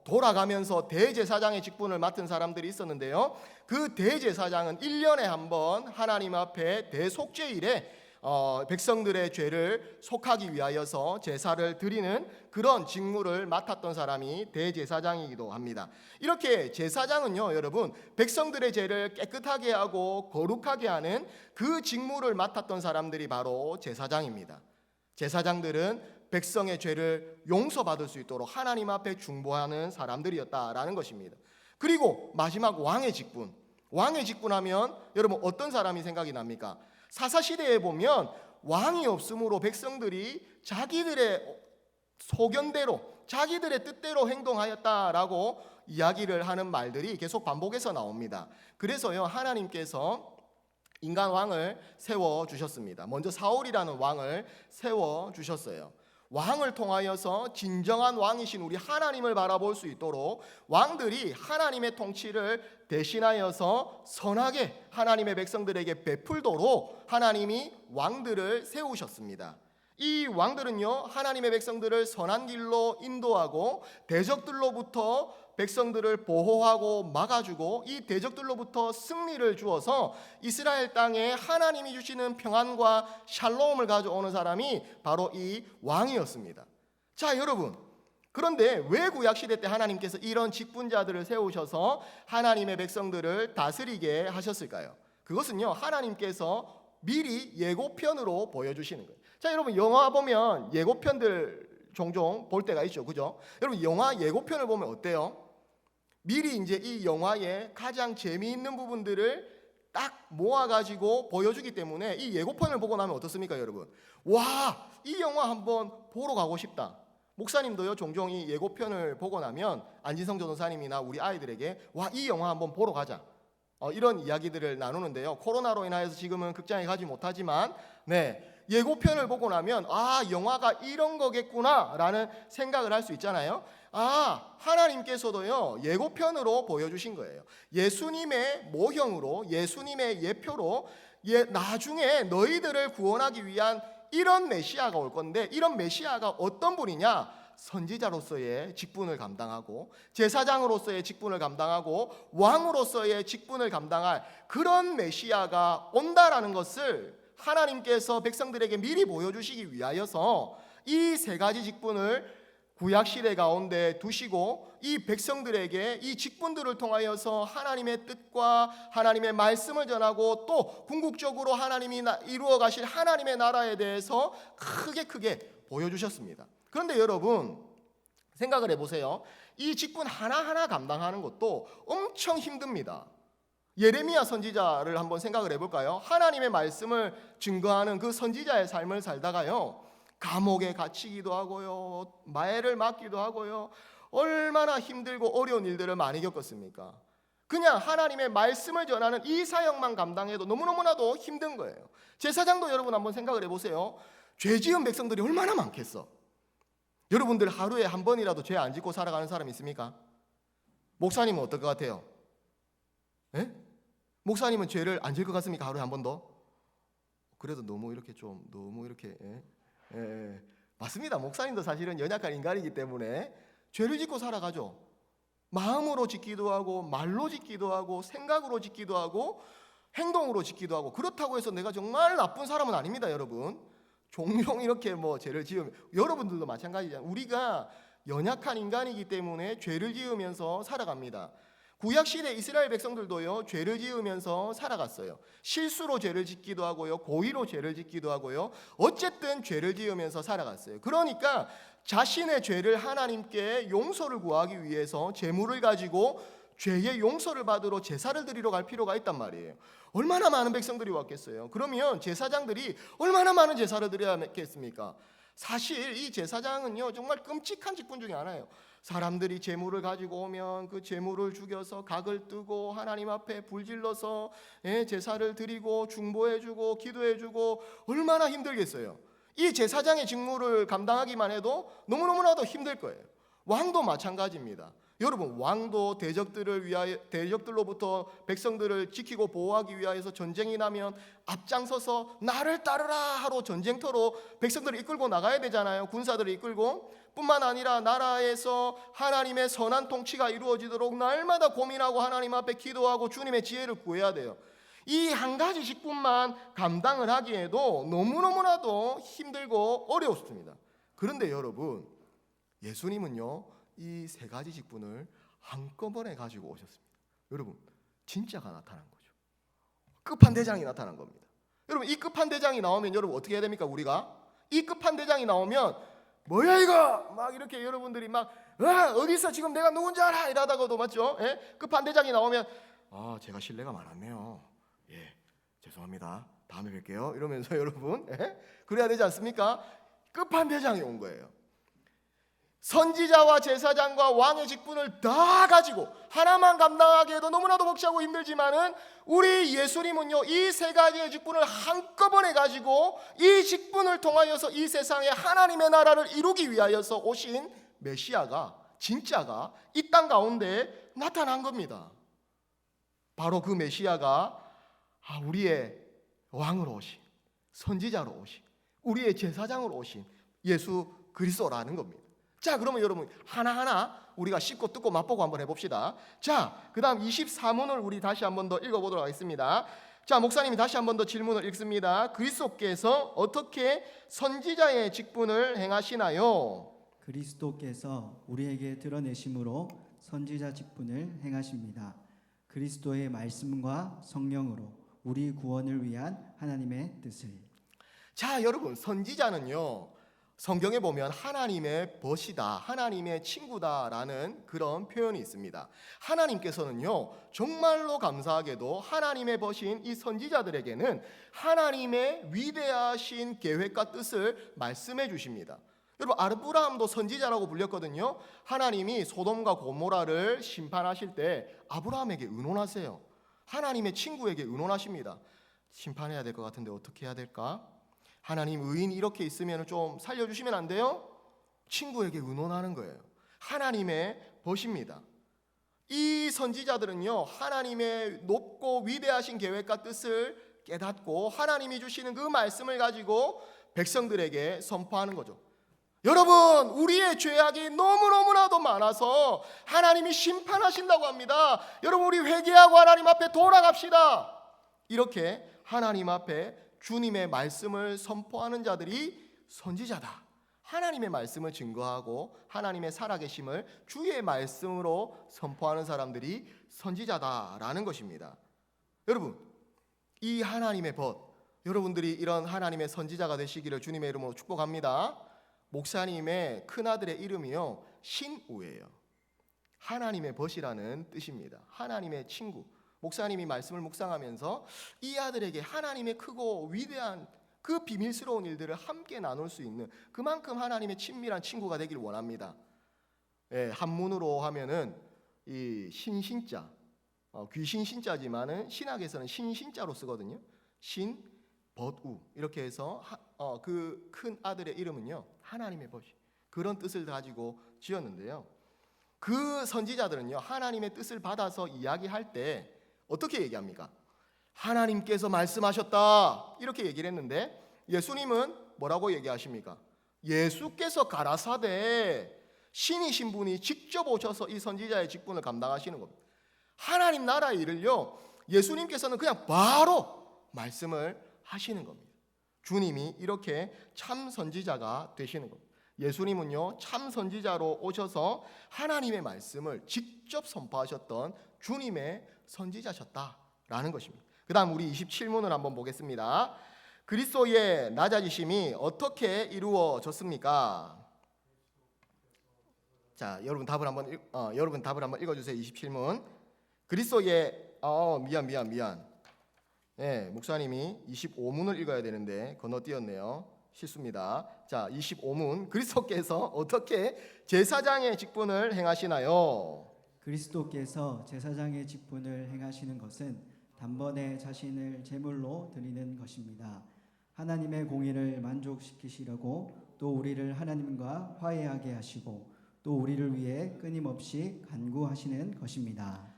돌아가면서 대제사장의 직분을 맡은 사람들이 있었는데요, 그 대제사장은 1년에 한 번 하나님 앞에 대속죄일에 백성들의 죄를 속하기 위하여서 제사를 드리는 그런 직무를 맡았던 사람이 대제사장이기도 합니다. 이렇게 제사장은요, 여러분, 백성들의 죄를 깨끗하게 하고 거룩하게 하는 그 직무를 맡았던 사람들이 바로 제사장입니다. 제사장들은 백성의 죄를 용서받을 수 있도록 하나님 앞에 중보하는 사람들이었다라는 것입니다. 그리고 마지막 왕의 직분. 왕의 직분하면 여러분 어떤 사람이 생각이 납니까? 사사시대에 보면 왕이 없으므로 백성들이 자기들의 소견대로, 자기들의 뜻대로 행동하였다라고 이야기를 하는 말들이 계속 반복해서 나옵니다. 그래서요, 하나님께서 인간 왕을 세워주셨습니다. 먼저 사울이라는 왕을 세워주셨어요. 왕을 통하여서 진정한 왕이신 우리 하나님을 바라볼 수 있도록 왕들이 하나님의 통치를 대신하여서 선하게 하나님의 백성들에게 베풀도록 하나님이 왕들을 세우셨습니다. 이 왕들은요, 하나님의 백성들을 선한 길로 인도하고 대적들로부터 백성들을 보호하고 막아주고 이 대적들로부터 승리를 주어서 이스라엘 땅에 하나님이 주시는 평안과 샬롬을 가져오는 사람이 바로 이 왕이었습니다. 자, 여러분, 그런데 왜 구약시대 때 하나님께서 이런 직분자들을 세우셔서 하나님의 백성들을 다스리게 하셨을까요? 그것은요, 하나님께서 미리 예고편으로 보여주시는 거예요. 자, 여러분, 영화 보면 예고편들 종종 볼 때가 있죠, 그죠? 여러분, 영화 예고편을 보면 어때요? 미리 이제 이 영화의 가장 재미있는 부분들을 딱 모아가지고 보여주기 때문에 이 예고편을 보고 나면 어떻습니까, 여러분? 와, 이 영화 한번 보러 가고 싶다. 목사님도요, 종종 이 예고편을 보고 나면 안진성 전도사님이나 우리 아이들에게 와, 이 영화 한번 보러 가자. 이런 이야기들을 나누는데요. 코로나로 인하여서 지금은 극장에 가지 못하지만, 예고편을 보고 나면 아, 영화가 이런 거겠구나라는 생각을 할 수 있잖아요. 아, 하나님께서도요, 예고편으로 보여주신 거예요. 예수님의 모형으로, 예수님의 예표로 나중에 너희들을 구원하기 위한 이런 메시아가 올 건데, 이런 메시아가 어떤 분이냐? 선지자로서의 직분을 감당하고 제사장으로서의 직분을 감당하고 왕으로서의 직분을 감당할 그런 메시아가 온다라는 것을 하나님께서 백성들에게 미리 보여주시기 위하여서 이 세 가지 직분을 구약시대 가운데 두시고 이 백성들에게 이 직분들을 통하여서 하나님의 뜻과 하나님의 말씀을 전하고 또 궁극적으로 하나님이 이루어 가실 하나님의 나라에 대해서 크게 보여주셨습니다. 그런데 여러분, 생각을 해보세요. 이 직분 하나하나 감당하는 것도 엄청 힘듭니다. 예레미야 선지자를 한번 생각을 해볼까요? 하나님의 말씀을 증거하는 그 선지자의 삶을 살다가요, 감옥에 갇히기도 하고요, 마해를 맞기도 하고요, 얼마나 힘들고 어려운 일들을 많이 겪었습니까? 그냥 하나님의 말씀을 전하는 이 사역만 감당해도 너무너무나도 힘든 거예요. 제사장도 여러분 한번 생각을 해보세요. 죄 지은 백성들이 얼마나 많겠어. 여러분들 하루에 한 번이라도 죄 안 짓고 살아가는 사람 있습니까? 목사님은 어떨 것 같아요? 예? 목사님은 죄를 안 질 것 같습니까? 하루에 한 번도? 그래도 너무 이렇게 맞습니다. 목사님도 사실은 연약한 인간이기 때문에 죄를 짓고 살아가죠. 마음으로 짓기도 하고 말로 짓기도 하고 생각으로 짓기도 하고 행동으로 짓기도 하고, 그렇다고 해서 내가 정말 나쁜 사람은 아닙니다, 여러분. 종종 이렇게 죄를 지으면, 여러분들도 마찬가지잖아요. 우리가 연약한 인간이기 때문에 죄를 지으면서 살아갑니다. 구약시대 이스라엘 백성들도요, 죄를 지으면서 살아갔어요. 실수로 죄를 짓기도 하고요, 고의로 죄를 짓기도 하고요, 어쨌든 죄를 지으면서 살아갔어요. 그러니까 자신의 죄를 하나님께 용서를 구하기 위해서 제물을 가지고 죄의 용서를 받으러 제사를 드리러 갈 필요가 있단 말이에요. 얼마나 많은 백성들이 왔겠어요. 그러면 제사장들이 얼마나 많은 제사를 드려야겠습니까? 사실 이 제사장은요, 정말 끔찍한 직분 중에 하나예요. 사람들이 제물을 가지고 오면 그 제물을 죽여서 각을 뜨고 하나님 앞에 불질러서 제사를 드리고 중보해주고 기도해주고, 얼마나 힘들겠어요. 이 제사장의 직무를 감당하기만 해도 너무너무나도 힘들 거예요. 왕도 마찬가지입니다. 여러분, 왕도 대적들로부터 백성들을 지키고 보호하기 위하여서 전쟁이 나면 앞장서서 나를 따르라 하러 전쟁터로 백성들을 이끌고 나가야 되잖아요. 군사들을 이끌고. 뿐만 아니라 나라에서 하나님의 선한 통치가 이루어지도록 날마다 고민하고 하나님 앞에 기도하고 주님의 지혜를 구해야 돼요. 이 한 가지 직분만 감당을 하기에도 너무너무나도 힘들고 어렵습니다. 그런데 여러분, 예수님은요, 이 세 가지 직분을 한꺼번에 가지고 오셨습니다. 여러분, 진짜가 나타난 거죠. 끝판대장이 나타난 겁니다. 여러분, 이 끝판대장이 나오면 여러분 어떻게 해야 됩니까? 우리가 이 끝판대장이 나오면 뭐야 이거 막 이렇게 여러분들이 막 어디서 지금 내가 누군지 알아 이러다가도, 맞죠? 끝판대장이 나오면 제가 신뢰가 많았네요. 죄송합니다. 다음에 뵐게요. 이러면서 여러분 그래야 되지 않습니까? 끝판대장이 온 거예요. 선지자와 제사장과 왕의 직분을 다 가지고 하나만 감당하기에도 너무나도 벅차고 힘들지만은 우리 예수님은요, 이 세 가지의 직분을 한꺼번에 가지고 이 직분을 통하여서 이 세상에 하나님의 나라를 이루기 위하여서 오신 메시아가, 진짜가 이 땅 가운데 나타난 겁니다. 바로 그 메시아가 우리의 왕으로 오신, 선지자로 오신, 우리의 제사장으로 오신 예수 그리스도라는 겁니다. 자, 그러면 여러분 하나하나 우리가 씹고 뜯고 맛보고 한번 해봅시다. 자, 그 다음 24문을 우리 다시 한번 더 읽어보도록 하겠습니다. 자, 목사님이 다시 한번 더 질문을 읽습니다. 그리스도께서 어떻게 선지자의 직분을 행하시나요? 그리스도께서 우리에게 드러내심으로 선지자 직분을 행하십니다. 그리스도의 말씀과 성령으로 우리 구원을 위한 하나님의 뜻을. 자, 여러분, 선지자는요, 성경에 보면 하나님의 벗이다, 하나님의 친구다라는 그런 표현이 있습니다. 하나님께서는요, 정말로 감사하게도 하나님의 벗인 이 선지자들에게는 하나님의 위대하신 계획과 뜻을 말씀해 주십니다. 여러분, 아브라함도 선지자라고 불렸거든요. 하나님이 소돔과 고모라를 심판하실 때 아브라함에게 의논하세요. 하나님의 친구에게 의논하십니다. 심판해야 될 것 같은데 어떻게 해야 될까? 하나님, 의인이 이렇게 있으면 좀 살려주시면 안 돼요? 친구에게 의논하는 거예요. 하나님의 벗입니다. 이 선지자들은요, 하나님의 높고 위대하신 계획과 뜻을 깨닫고 하나님이 주시는 그 말씀을 가지고 백성들에게 선포하는 거죠. 여러분, 우리의 죄악이 너무너무나도 많아서 하나님이 심판하신다고 합니다. 여러분, 우리 회개하고 하나님 앞에 돌아갑시다. 이렇게 하나님 앞에 주님의 말씀을 선포하는 자들이 선지자다. 하나님의 말씀을 증거하고 하나님의 살아계심을 주의 말씀으로 선포하는 사람들이 선지자다라는 것입니다. 여러분, 이 하나님의 벗, 여러분들이 이런 하나님의 선지자가 되시기를 주님의 이름으로 축복합니다. 목사님의 큰아들의 이름이요, 신우예요. 하나님의 벗이라는 뜻입니다. 하나님의 친구. 목사님이 말씀을 묵상하면서 이 아들에게 하나님의 크고 위대한 그 비밀스러운 일들을 함께 나눌 수 있는, 그만큼 하나님의 친밀한 친구가 되길 원합니다. 예, 한문으로 하면은 이 신신자, 귀신 신자지만은 신학에서는 신신자로 쓰거든요. 신, 벗우 이렇게 해서 그 큰 아들의 이름은요, 하나님의 벗이, 그런 뜻을 가지고 지었는데요. 그 선지자들은요, 하나님의 뜻을 받아서 이야기할 때 어떻게 얘기합니까? 하나님께서 말씀하셨다, 이렇게 얘기를 했는데 예수님은 뭐라고 얘기하십니까? 예수께서 가라사대 신이신 분이 직접 오셔서 이 선지자의 직분을 감당하시는 겁니다. 하나님 나라의 일을요, 예수님께서는 그냥 바로 말씀을 하시는 겁니다. 주님이 이렇게 참 선지자가 되시는 겁니다. 예수님은요, 참 선지자로 오셔서 하나님의 말씀을 직접 선포하셨던 주님의 선지자셨다라는 것입니다. 그 다음 우리 27문을 한번 보겠습니다. 그리스도의 낮아지심이 어떻게 이루어졌습니까? 자, 여러분 답을 한번 읽어주세요. 27문. 그리스도의 미안. 네, 목사님이 25문을 읽어야 되는데 건너뛰었네요. 실수입니다. 자, 25문. 그리스도께서 어떻게 제사장의 직분을 행하시나요? 그리스도께서 제사장의 직분을 행하시는 것은 단번에 자신을 제물로 드리는 것입니다. 하나님의 공의를 만족시키시려고 또 우리를 하나님과 화해하게 하시고 또 우리를 위해 끊임없이 간구하시는 것입니다.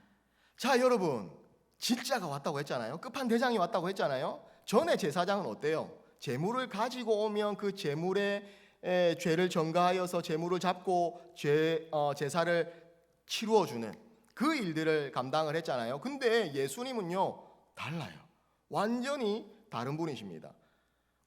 자, 여러분, 진짜가 왔다고 했잖아요. 끝판 대장이 왔다고 했잖아요. 전에 제사장은 어때요? 제물을 가지고 오면 그 제물의 죄를 전가하여서 제물을 잡고 제사를 치루어주는 그 일들을 감당을 했잖아요. 근데 예수님은요, 달라요. 완전히 다른 분이십니다.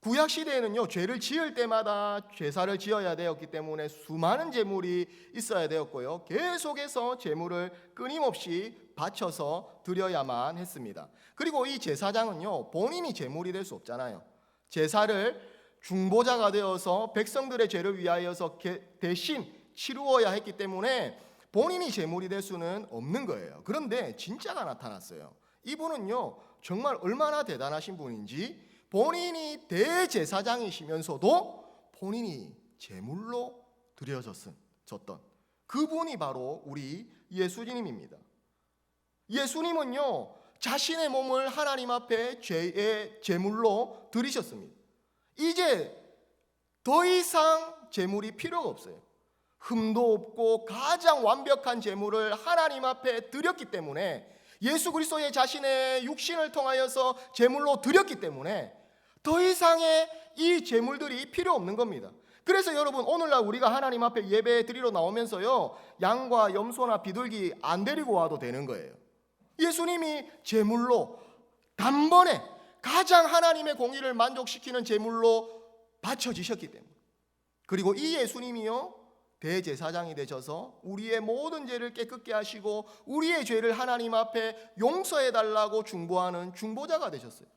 구약 시대에는요, 죄를 지을 때마다 제사를 지어야 되었기 때문에 수많은 제물이 있어야 되었고요, 계속해서 제물을 끊임없이 바쳐서 드려야만 했습니다. 그리고 이 제사장은요, 본인이 제물이 될 수 없잖아요. 제사를 중보자가 되어서 백성들의 죄를 위하여서 대신 치루어야 했기 때문에 본인이 제물이 될 수는 없는 거예요. 그런데 진짜가 나타났어요. 이분은요, 정말 얼마나 대단하신 분인지 본인이 대제사장이시면서도 본인이 제물로 드려졌던 그분이 바로 우리 예수님입니다. 예수님은요, 자신의 몸을 하나님 앞에 죄의 제물로 드리셨습니다. 이제 더 이상 제물이 필요가 없어요. 흠도 없고 가장 완벽한 제물을 하나님 앞에 드렸기 때문에, 예수 그리스도의 자신의 육신을 통하여서 제물로 드렸기 때문에 더 이상의 이 제물들이 필요 없는 겁니다. 그래서 여러분 오늘날 우리가 하나님 앞에 예배 드리러 나오면서요, 양과 염소나 비둘기 안 데리고 와도 되는 거예요. 예수님이 제물로 단번에 가장 하나님의 공의를 만족시키는 제물로 바쳐지셨기 때문에, 그리고 이 예수님이요 대제사장이 되셔서 우리의 모든 죄를 깨끗게 하시고 우리의 죄를 하나님 앞에 용서해 달라고 중보하는 중보자가 되셨어요.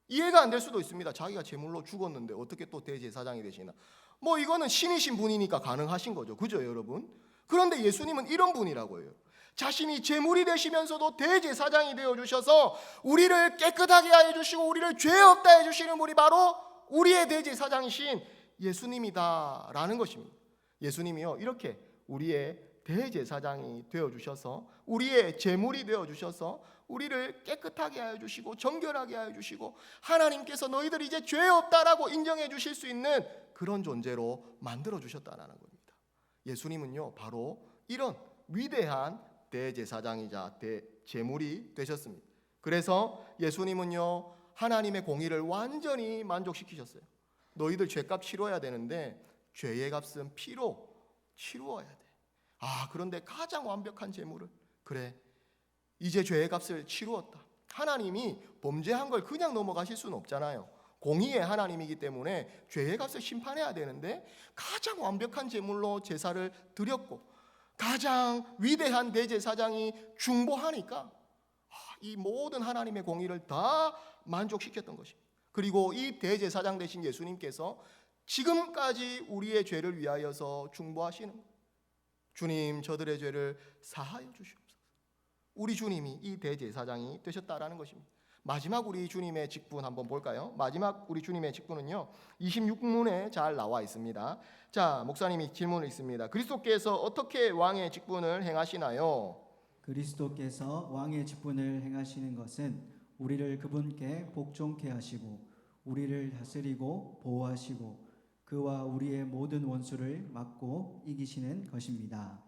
이해가 안 될 수도 있습니다. 자기가 제물로 죽었는데 어떻게 또 대제사장이 되시나. 뭐 이거는 신이신 분이니까 가능하신 거죠. 그죠 여러분? 그런데 예수님은 이런 분이라고 해요. 자신이 제물이 되시면서도 대제사장이 되어주셔서 우리를 깨끗하게 하여 주시고 우리를 죄 없다 해주시는 분이 바로 우리의 대제사장이신 예수님이다라는 것입니다. 예수님이요 이렇게 우리의 대제사장이 되어주셔서 우리의 제물이 되어주셔서 우리를 깨끗하게 하여 주시고 정결하게 하여 주시고 하나님께서 너희들이 이제 죄 없다라고 인정해 주실 수 있는 그런 존재로 만들어 주셨다는 겁니다. 예수님은요 바로 이런 위대한 대제사장이자 대제물이 되셨습니다. 그래서 예수님은요 하나님의 공의를 완전히 만족시키셨어요. 너희들 죄값 치러야 되는데 죄의 값은 피로 치루어야 돼. 그런데 가장 완벽한 제물을, 그래 이제 죄의 값을 치루었다. 하나님이 범죄한 걸 그냥 넘어가실 수는 없잖아요. 공의의 하나님이기 때문에 죄의 값을 심판해야 되는데 가장 완벽한 제물로 제사를 드렸고 가장 위대한 대제사장이 중보하니까 이 모든 하나님의 공의를 다 만족시켰던 것입니다. 그리고 이 대제사장 되신 예수님께서 지금까지 우리의 죄를 위하여서 중보하시는 거예요. 주님 저들의 죄를 사하여 주시옵소서. 우리 주님이 이 대제사장이 되셨다라는 것입니다. 마지막 우리 주님의 직분 한번 볼까요? 마지막 우리 주님의 직분은요 26문에 잘 나와 있습니다. 자, 목사님이 질문을 있습니다. 그리스도께서 어떻게 왕의 직분을 행하시나요? 그리스도께서 왕의 직분을 행하시는 것은 우리를 그분께 복종케 하시고 우리를 다스리고 보호하시고 그와 우리의 모든 원수를 막고 이기시는 것입니다.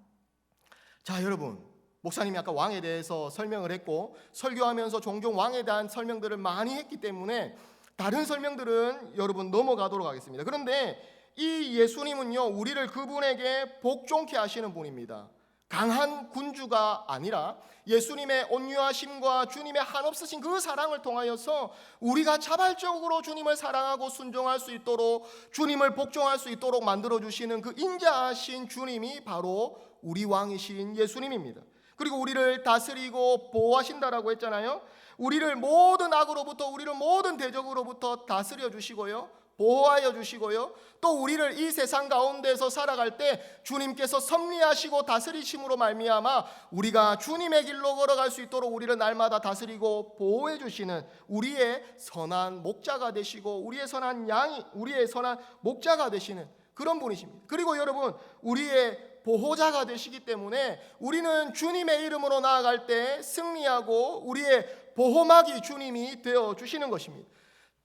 자, 여러분, 목사님이 아까 왕에 대해서 설명을 했고 설교하면서 종종 왕에 대한 설명들을 많이 했기 때문에 다른 설명들은 여러분 넘어가도록 하겠습니다. 그런데 이 예수님은요 우리를 그분에게 복종케 하시는 분입니다. 강한 군주가 아니라 예수님의 온유하심과 주님의 한없으신 그 사랑을 통하여서 우리가 자발적으로 주님을 사랑하고 순종할 수 있도록 주님을 복종할 수 있도록 만들어주시는 그 인자하신 주님이 바로 우리 왕이신 예수님입니다. 그리고 우리를 다스리고 보호하신다라고 했잖아요. 우리를 모든 악으로부터 우리를 모든 대적으로부터 다스려 주시고요 보호하여 주시고요 또 우리를 이 세상 가운데서 살아갈 때 주님께서 섭리하시고 다스리심으로 말미암아 우리가 주님의 길로 걸어갈 수 있도록 우리를 날마다 다스리고 보호해 주시는 우리의 선한 목자가 되시고 우리의 선한 양이 우리의 선한 목자가 되시는 그런 분이십니다. 그리고 여러분 우리의 보호자가 되시기 때문에 우리는 주님의 이름으로 나아갈 때 승리하고 우리의 보호막이 주님이 되어 주시는 것입니다.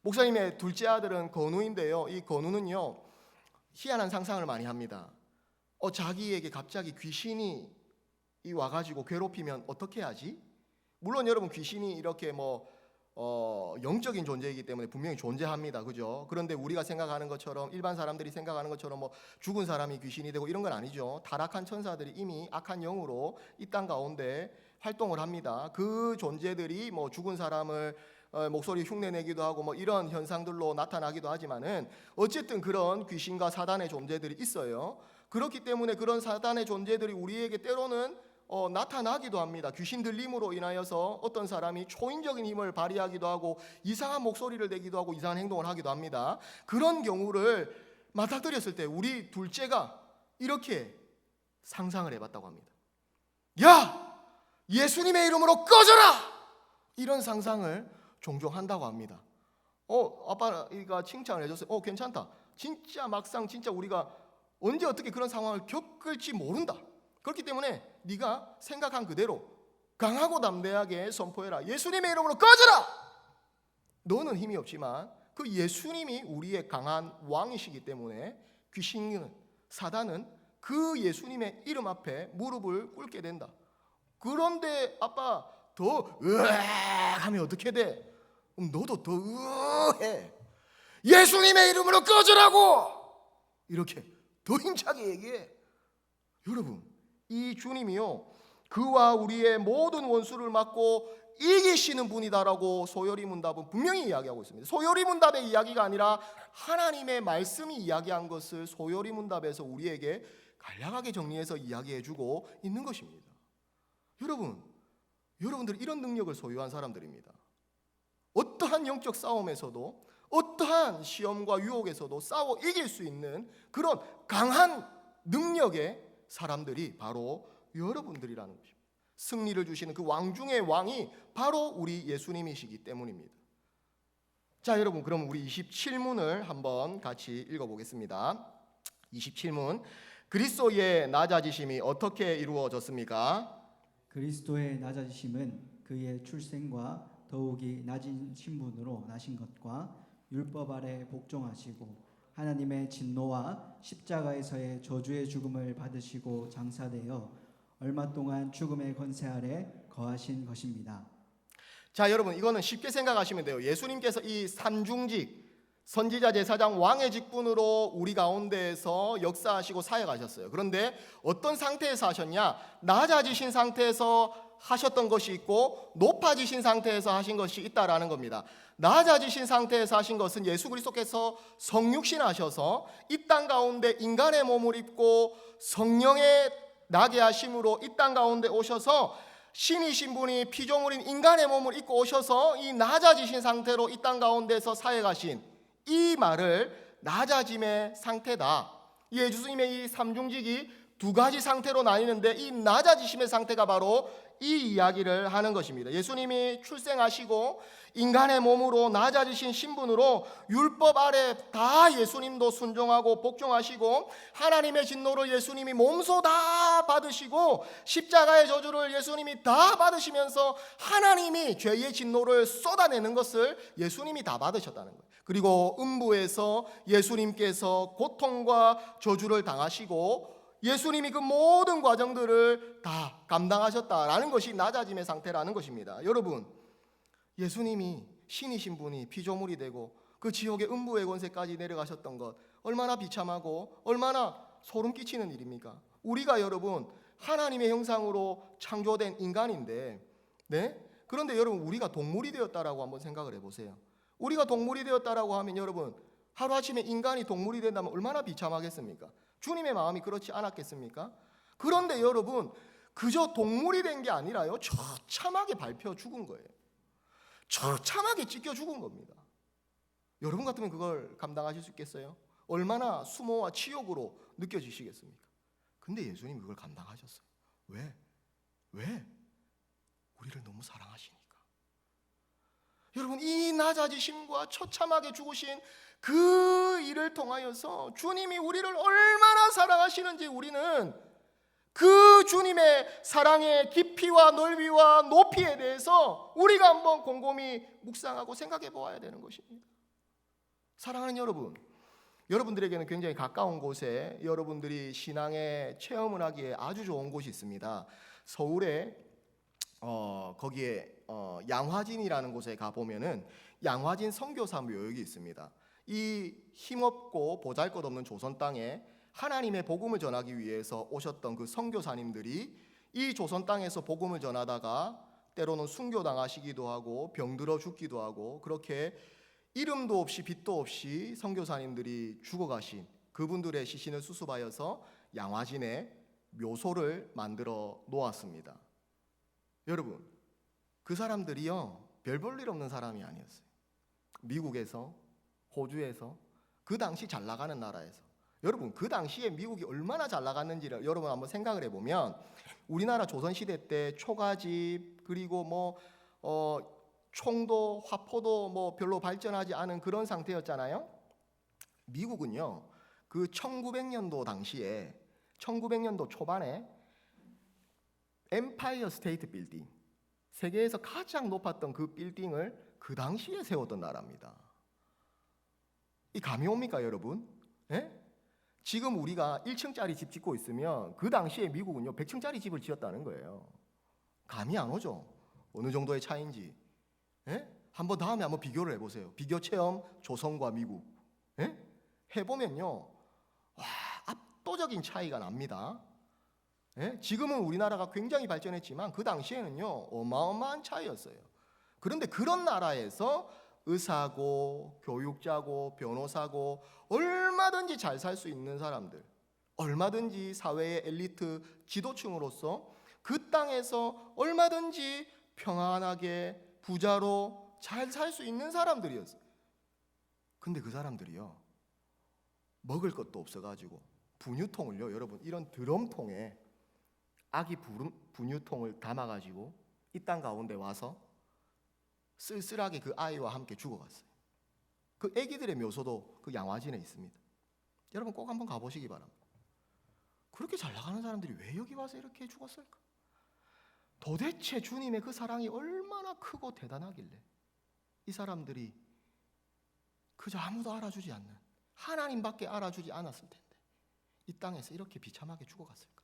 목사님의 둘째 아들은 건우인데요. 이 건우는요 희한한 상상을 많이 합니다. 자기에게 갑자기 귀신이 와가지고 괴롭히면 어떻게 하지? 물론 여러분 귀신이 이렇게 영적인 존재이기 때문에 분명히 존재합니다. 그죠? 그런데 우리가 생각하는 것처럼 일반 사람들이 생각하는 것처럼 죽은 사람이 귀신이 되고 이런 건 아니죠. 타락한 천사들이 이미 악한 영으로 이 땅 가운데 활동을 합니다. 그 존재들이 죽은 사람을 목소리 흉내내기도 하고 이런 현상들로 나타나기도 하지만은 어쨌든 그런 귀신과 사단의 존재들이 있어요. 그렇기 때문에 그런 사단의 존재들이 우리에게 때로는 나타나기도 합니다. 귀신 들림으로 인하여서 어떤 사람이 초인적인 힘을 발휘하기도 하고 이상한 목소리를 내기도 하고 이상한 행동을 하기도 합니다. 그런 경우를 맞닥뜨렸을 때 우리 둘째가 이렇게 상상을 해봤다고 합니다. 야! 예수님의 이름으로 꺼져라! 이런 상상을 종종 한다고 합니다. 아빠가 칭찬을 해줬어요. 괜찮다. 진짜 막상 진짜 우리가 언제 어떻게 그런 상황을 겪을지 모른다. 그렇기 때문에 네가 생각한 그대로 강하고 담대하게 선포해라. 예수님의 이름으로 꺼져라! 너는 힘이 없지만 그 예수님이 우리의 강한 왕이시기 때문에 귀신은 사단은 그 예수님의 이름 앞에 무릎을 꿇게 된다. 그런데 아빠 더 으악 하면 어떻게 돼? 너도 더 으악 해. 예수님의 이름으로 꺼져라고! 이렇게 더 힘차게 얘기해. 여러분, 이 주님이요, 그와 우리의 모든 원수를 막고 이기시는 분이다라고 소요리 문답은 분명히 이야기하고 있습니다. 소요리 문답의 이야기가 아니라 하나님의 말씀이 이야기한 것을 소요리 문답에서 우리에게 간략하게 정리해서 이야기해주고 있는 것입니다. 여러분들 이런 능력을 소유한 사람들입니다. 어떠한 영적 싸움에서도, 어떠한 시험과 유혹에서도 싸워 이길 수 있는 그런 강한 능력의 사람들이 바로 여러분들이라는 것입니다. 승리를 주시는 그 왕 중의 왕이 바로 우리 예수님이시기 때문입니다. 자, 여러분, 그럼 우리 27문을 한번 같이 읽어보겠습니다. 27문, 그리스도의 낮아지심이 어떻게 이루어졌습니까? 그리스도의 낮아지심은 그의 출생과 더욱이 낮은 신분으로 나신 것과 율법 아래 복종하시고 하나님의 진노와 십자가에서의 저주의 죽음을 받으시고 장사되어 얼마 동안 죽음의 권세 아래 거하신 것입니다. 자, 여러분, 이거는 쉽게 생각하시면 돼요. 예수님께서 이 삼중직, 선지자, 제사장, 왕의 직분으로 우리 가운데에서 역사하시고 사역하셨어요. 그런데 어떤 상태에서 하셨냐? 낮아지신 상태에서 하셨던 것이 있고 높아지신 상태에서 하신 것이 있다라는 겁니다. 낮아지신 상태에서 하신 것은 예수 그리스도께서 성육신 하셔서 이 땅 가운데 인간의 몸을 입고 성령의 나게 하심으로 이 땅 가운데 오셔서 신이신 분이 피조물인 인간의 몸을 입고 오셔서 이 낮아지신 상태로 이 땅 가운데서 사역하신 이 말을 낮아짐의 상태다. 예수님의 이 삼중직이 두 가지 상태로 나뉘는데 이 낮아지심의 상태가 바로 이 이야기를 하는 것입니다. 예수님이 출생하시고 인간의 몸으로 낮아지신 신분으로 율법 아래 다 예수님도 순종하고 복종하시고 하나님의 진노를 예수님이 몸소 다 받으시고 십자가의 저주를 예수님이 다 받으시면서 하나님이 죄의 진노를 쏟아내는 것을 예수님이 다 받으셨다는 거예요. 그리고 음부에서 예수님께서 고통과 저주를 당하시고 예수님이 그 모든 과정들을 다 감당하셨다라는 것이 낮아짐의 상태라는 것입니다. 여러분, 예수님이 신이신 분이 피조물이 되고 그 지옥의 음부의 권세까지 내려가셨던 것 얼마나 비참하고 얼마나 소름 끼치는 일입니까? 우리가 여러분 하나님의 형상으로 창조된 인간인데, 네? 그런데 여러분 우리가 동물이 되었다라고 한번 생각을 해보세요. 우리가 동물이 되었다라고 하면 여러분 하루아침에 인간이 동물이 된다면 얼마나 비참하겠습니까? 주님의 마음이 그렇지 않았겠습니까? 그런데 여러분 그저 동물이 된 게 아니라요, 처참하게 밟혀 죽은 거예요. 처참하게 찢겨 죽은 겁니다. 여러분 같으면 그걸 감당하실 수 있겠어요? 얼마나 수모와 치욕으로 느껴지시겠습니까? 근데 예수님이 그걸 감당하셨어요. 왜? 우리를 너무 사랑하시니까. 여러분, 이 낮아지심과 처참하게 죽으신 그 일을 통하여서 주님이 우리를 얼마나 사랑하시는지 우리는 그 주님의 사랑의 깊이와 넓이와 높이에 대해서 우리가 한번 곰곰이 묵상하고 생각해 보아야 되는 것입니다. 사랑하는 여러분, 여러분들에게는 굉장히 가까운 곳에 여러분들이 신앙의 체험을 하기에 아주 좋은 곳이 있습니다. 서울에 거기에 양화진이라는 곳에 가보면은 양화진 선교사 묘역이 있습니다. 이 힘없고 보잘것없는 조선 땅에 하나님의 복음을 전하기 위해서 오셨던 그 선교사님들이 이 조선 땅에서 복음을 전하다가 때로는 순교당하시기도 하고 병들어 죽기도 하고 그렇게 이름도 없이 빛도 없이 선교사님들이 죽어가신 그분들의 시신을 수습하여서 양화진에 묘소를 만들어 놓았습니다. 여러분, 그 사람들이요 별 볼 일 없는 사람이 아니었어요. 미국에서, 호주에서, 그 당시 잘 나가는 나라에서, 여러분 그 당시에 미국이 얼마나 잘 나갔는지를 여러분 한번 생각을 해보면 우리나라 조선시대 때 초가집 그리고 총도 화포도 별로 발전하지 않은 그런 상태였잖아요. 미국은요 그 1900년도 당시에 1900년도 초반에 엠파이어 스테이트 빌딩, 세계에서 가장 높았던 그 빌딩을 그 당시에 세웠던 나라입니다. 이 감이 옵니까 여러분? 예? 지금 우리가 1층짜리 집 짓고 있으면 그 당시에 미국은요 100층짜리 집을 지었다는 거예요. 감이 안 오죠? 어느 정도의 차이인지. 예? 다음에 한번 비교를 해보세요. 비교 체험 조선과 미국. 예? 해보면요 압도적인 차이가 납니다. 예? 지금은 우리나라가 굉장히 발전했지만 그 당시에는요 어마어마한 차이였어요. 그런데 그런 나라에서 의사고 교육자고 변호사고 얼마든지 잘 살 수 있는 사람들, 얼마든지 사회의 엘리트 지도층으로서 그 땅에서 얼마든지 평안하게 부자로 잘 살 수 있는 사람들이었어요. 근데 그 사람들이요 먹을 것도 없어가지고 분유통을요, 여러분 이런 드럼통에 아기 분유통을 담아가지고 이 땅 가운데 와서 쓸쓸하게 그 아이와 함께 죽어갔어요. 그 아기들의 묘소도 그 양화진에 있습니다. 여러분 꼭 한번 가보시기 바랍니다. 그렇게 잘 나가는 사람들이 왜 여기 와서 이렇게 죽었을까? 도대체 주님의 그 사랑이 얼마나 크고 대단하길래 이 사람들이 그저 아무도 알아주지 않는, 하나님밖에 알아주지 않았을 텐데 이 땅에서 이렇게 비참하게 죽어갔을까?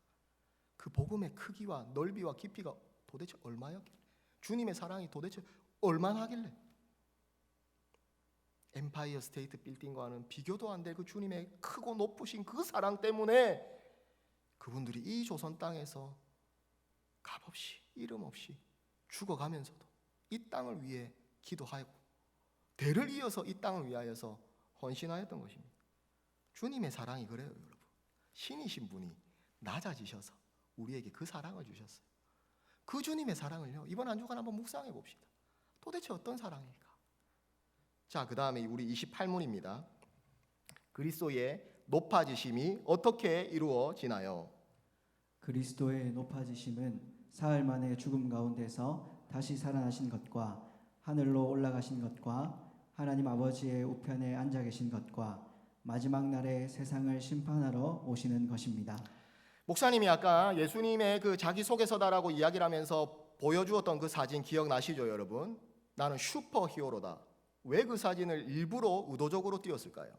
그 복음의 크기와 넓이와 깊이가 도대체 얼마였길래, 주님의 사랑이 도대체 얼마나 하길래, 엠파이어 스테이트 빌딩과는 비교도 안 될 그 주님의 크고 높으신 그 사랑 때문에 그분들이 이 조선 땅에서 값없이 이름 없이 죽어가면서도 이 땅을 위해 기도하고 대를 이어서 이 땅을 위하여서 헌신하였던 것입니다. 주님의 사랑이 그래요, 여러분. 신이신 분이 낮아지셔서 우리에게 그 사랑을 주셨어요. 그 주님의 사랑을요, 이번 한 주간 한번 묵상해 봅시다. 도대체 어떤 사랑일까? 자, 그 다음에 우리 28문입니다. 그리스도의 높아지심이 어떻게 이루어지나요? 그리스도의 높아지심은 사흘 만에 죽음 가운데서 다시 살아나신 것과 하늘로 올라가신 것과 하나님 아버지의 우편에 앉아 계신 것과 마지막 날에 세상을 심판하러 오시는 것입니다. 목사님이 아까 예수님의 그 자기소개서다라고 이야기를 하면서 보여주었던 그 사진 기억나시죠, 여러분? 나는 슈퍼히어로다. 왜 그 사진을 일부러 의도적으로 띄웠을까요?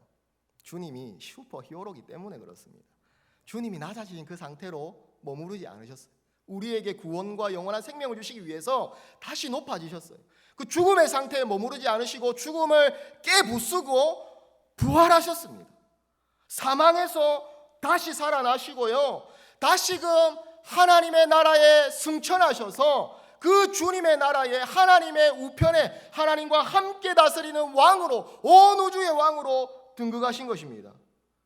주님이 슈퍼히어로이기 때문에 그렇습니다. 주님이 낮아진 그 상태로 머무르지 않으셨어요. 우리에게 구원과 영원한 생명을 주시기 위해서 다시 높아지셨어요. 그 죽음의 상태에 머무르지 않으시고 죽음을 깨부수고 부활하셨습니다. 사망에서 다시 살아나시고요, 다시금 하나님의 나라에 승천하셔서 그 주님의 나라에 하나님의 우편에 하나님과 함께 다스리는 왕으로, 온 우주의 왕으로 등극하신 것입니다.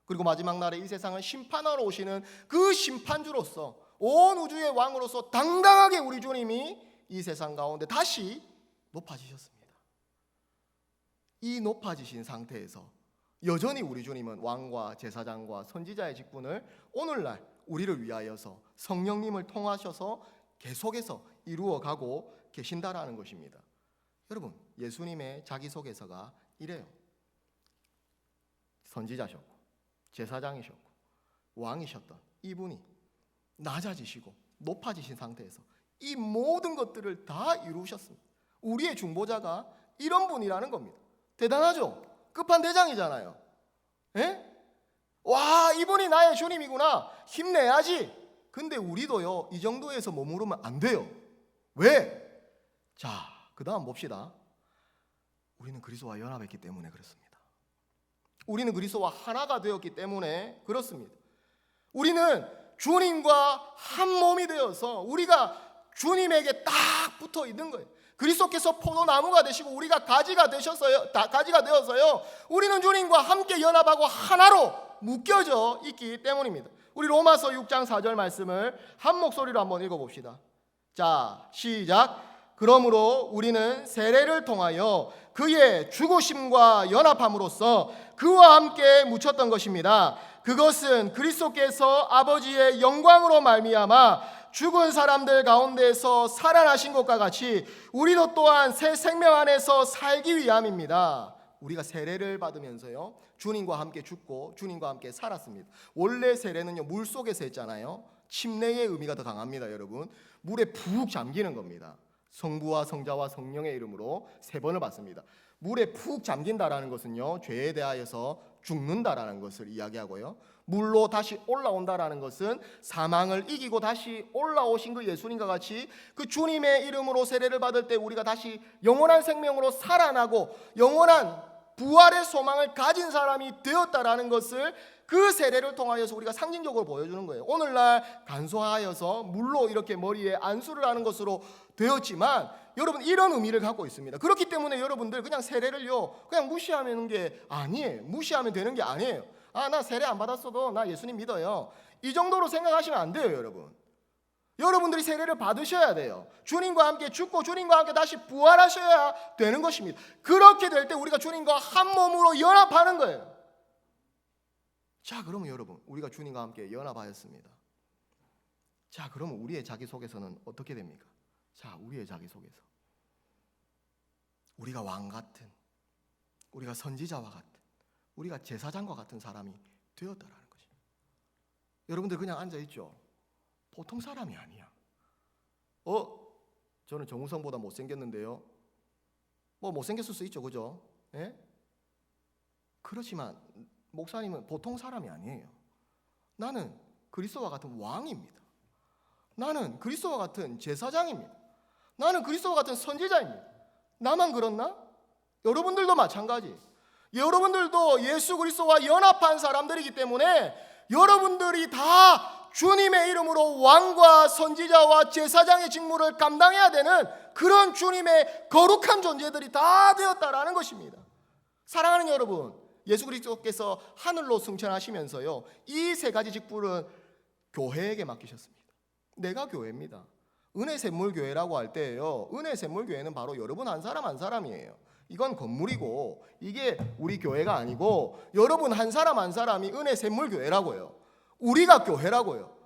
그리고 마지막 날에 이 세상을 심판하러 오시는 그 심판주로서, 온 우주의 왕으로서 당당하게 우리 주님이 이 세상 가운데 다시 높아지셨습니다. 이 높아지신 상태에서 여전히 우리 주님은 왕과 제사장과 선지자의 직분을 오늘날 우리를 위하여서 성령님을 통하셔서 계속해서 이루어가고 계신다라는 것입니다. 여러분, 예수님의 자기소개서가 이래요. 선지자셨고 제사장이셨고 왕이셨던 이분이 낮아지시고 높아지신 상태에서 이 모든 것들을 다 이루셨습니다. 우리의 중보자가 이런 분이라는 겁니다. 대단하죠? 끝판대장이잖아요. 예? 와, 이분이 나의 주님이구나. 힘내야지. 근데 우리도요, 이 정도에서 머무르면 안 돼요. 왜? 자, 그 다음 봅시다. 우리는 그리스도와 연합했기 때문에 그렇습니다. 우리는 그리스도와 하나가 되었기 때문에 그렇습니다. 우리는 주님과 한 몸이 되어서 우리가 주님에게 딱 붙어 있는 거예요. 그리스도께서 포도나무가 되시고 우리가 가지가 되어서요, 우리는 주님과 함께 연합하고 하나로 묶여져 있기 때문입니다. 우리 로마서 6장 4절 말씀을 한 목소리로 한번 읽어봅시다. 자, 시작. 그러므로 우리는 세례를 통하여 그의 죽으심과 연합함으로써 그와 함께 묻혔던 것입니다. 그것은 그리스도께서 아버지의 영광으로 말미암아 죽은 사람들 가운데서 살아나신 것과 같이 우리도 또한 새 생명 안에서 살기 위함입니다. 우리가 세례를 받으면서요, 주님과 함께 죽고 주님과 함께 살았습니다. 원래 세례는요, 물 속에서 했잖아요. 침례의 의미가 더 강합니다, 여러분. 물에 푹 잠기는 겁니다. 성부와 성자와 성령의 이름으로 3번을 받습니다. 물에 푹 잠긴다라는 것은요, 죄에 대하여서 죽는다라는 것을 이야기하고요, 물로 다시 올라온다라는 것은 사망을 이기고 다시 올라오신 그 예수님과 같이 그 주님의 이름으로 세례를 받을 때 우리가 다시 영원한 생명으로 살아나고 영원한 부활의 소망을 가진 사람이 되었다라는 것을 그 세례를 통하여서 우리가 상징적으로 보여주는 거예요. 오늘날 간소하여서 물로 이렇게 머리에 안수를 하는 것으로 되었지만 여러분 이런 의미를 갖고 있습니다. 그렇기 때문에 여러분들 그냥 세례를요 그냥 무시하는 게 아니에요. 무시하면 되는 게 아니에요. 아, 나 세례 안 받았어도 나 예수님 믿어요. 이 정도로 생각하시면 안 돼요, 여러분. 여러분들이 세례를 받으셔야 돼요. 주님과 함께 죽고 주님과 함께 다시 부활하셔야 되는 것입니다. 그렇게 될 때 우리가 주님과 한 몸으로 연합하는 거예요. 자, 그러면 여러분 우리가 주님과 함께 연합하였습니다. 자, 그러면 우리의 자기속에서는 어떻게 됩니까? 자, 우리의 자기속에서 우리가 왕 같은, 우리가 선지자와 같은, 우리가 제사장과 같은 사람이 되었다라는 것입니다. 여러분들 그냥 앉아있죠? 보통 사람이 아니야. 저는 정우성보다 못생겼는데요. 뭐 못생겼을 수 있죠, 그죠? 예? 그렇지만 목사님은 보통 사람이 아니에요. 나는 그리스도와 같은 왕입니다. 나는 그리스도와 같은 제사장입니다. 나는 그리스도와 같은 선지자입니다. 나만 그렇나? 여러분들도 마찬가지. 여러분들도 예수 그리스도와 연합한 사람들이기 때문에 여러분들이 다 주님의 이름으로 왕과 선지자와 제사장의 직무를 감당해야 되는 그런 주님의 거룩한 존재들이 다 되었다라는 것입니다. 사랑하는 여러분, 예수 그리스도께서 하늘로 승천하시면서요 이 세 가지 직분을 교회에게 맡기셨습니다. 내가 교회입니다. 은혜 샘물 교회라고 할 때예요, 은혜 샘물 교회는 바로 여러분 한 사람 한 사람이에요. 이건 건물이고 이게 우리 교회가 아니고 여러분 한 사람 한 사람이 은혜 샘물 교회라고요. 우리가 교회라고요.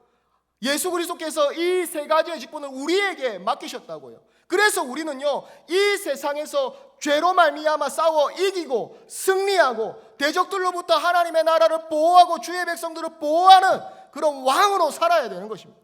예수 그리스도께서 이 세 가지의 직분을 우리에게 맡기셨다고요. 그래서 우리는요 이 세상에서 죄로 말미암아 싸워 이기고 승리하고 대적들로부터 하나님의 나라를 보호하고 주의 백성들을 보호하는 그런 왕으로 살아야 되는 것입니다.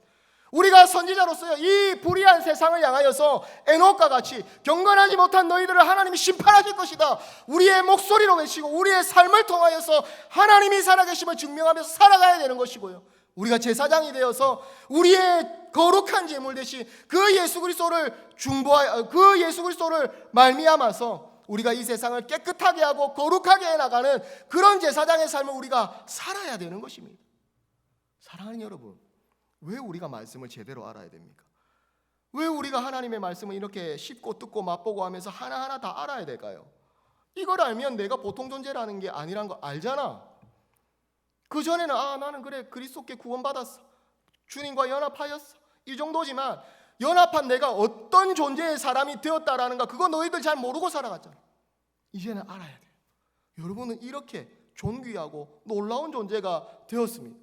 우리가 선지자로서요 이 불의한 세상을 향하여서 에녹과 같이 경건하지 못한 너희들을 하나님이 심판하실 것이다, 우리의 목소리로 외치고 우리의 삶을 통하여서 하나님이 살아계심을 증명하면서 살아가야 되는 것이고요, 우리가 제사장이 되어서 우리의 거룩한 제물 대신 그 예수 그리스도를 중보하여 그 예수 그리스도를 말미암아서 우리가 이 세상을 깨끗하게 하고 거룩하게 해나가는 그런 제사장의 삶을 우리가 살아야 되는 것입니다. 사랑하는 여러분, 왜 우리가 말씀을 제대로 알아야 됩니까? 왜 우리가 하나님의 말씀을 이렇게 씹고 뜯고 맛보고 하면서 하나하나 다 알아야 될까요? 이걸 알면 내가 보통 존재라는 게 아니란 거 알잖아. 그전에는 나는 그래 그리스도께 구원받았어, 주님과 연합하였어, 이 정도지만 연합한 내가 어떤 존재의 사람이 되었다라는 거 그거 너희들 잘 모르고 살아갔잖아. 이제는 알아야 돼요. 여러분은 이렇게 존귀하고 놀라운 존재가 되었습니다.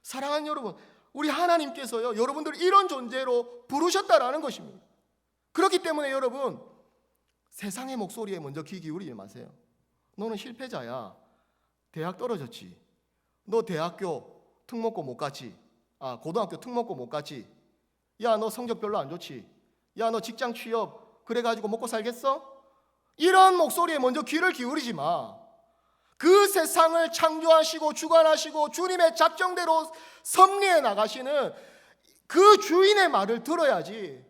사랑하는 여러분, 우리 하나님께서요 여러분들을 이런 존재로 부르셨다라는 것입니다. 그렇기 때문에 여러분 세상의 목소리에 먼저 귀 기울이지 마세요. 너는 실패자야, 대학 떨어졌지, 너 대학교 특목고 못 갔지, 고등학교 특목고 못 갔지, 야 너 성적 별로 안 좋지, 야 너 직장 취업 그래가지고 먹고 살겠어? 이런 목소리에 먼저 귀를 기울이지 마. 그 세상을 창조하시고 주관하시고 주님의 작정대로 섭리해 나가시는 그 주인의 말을 들어야지.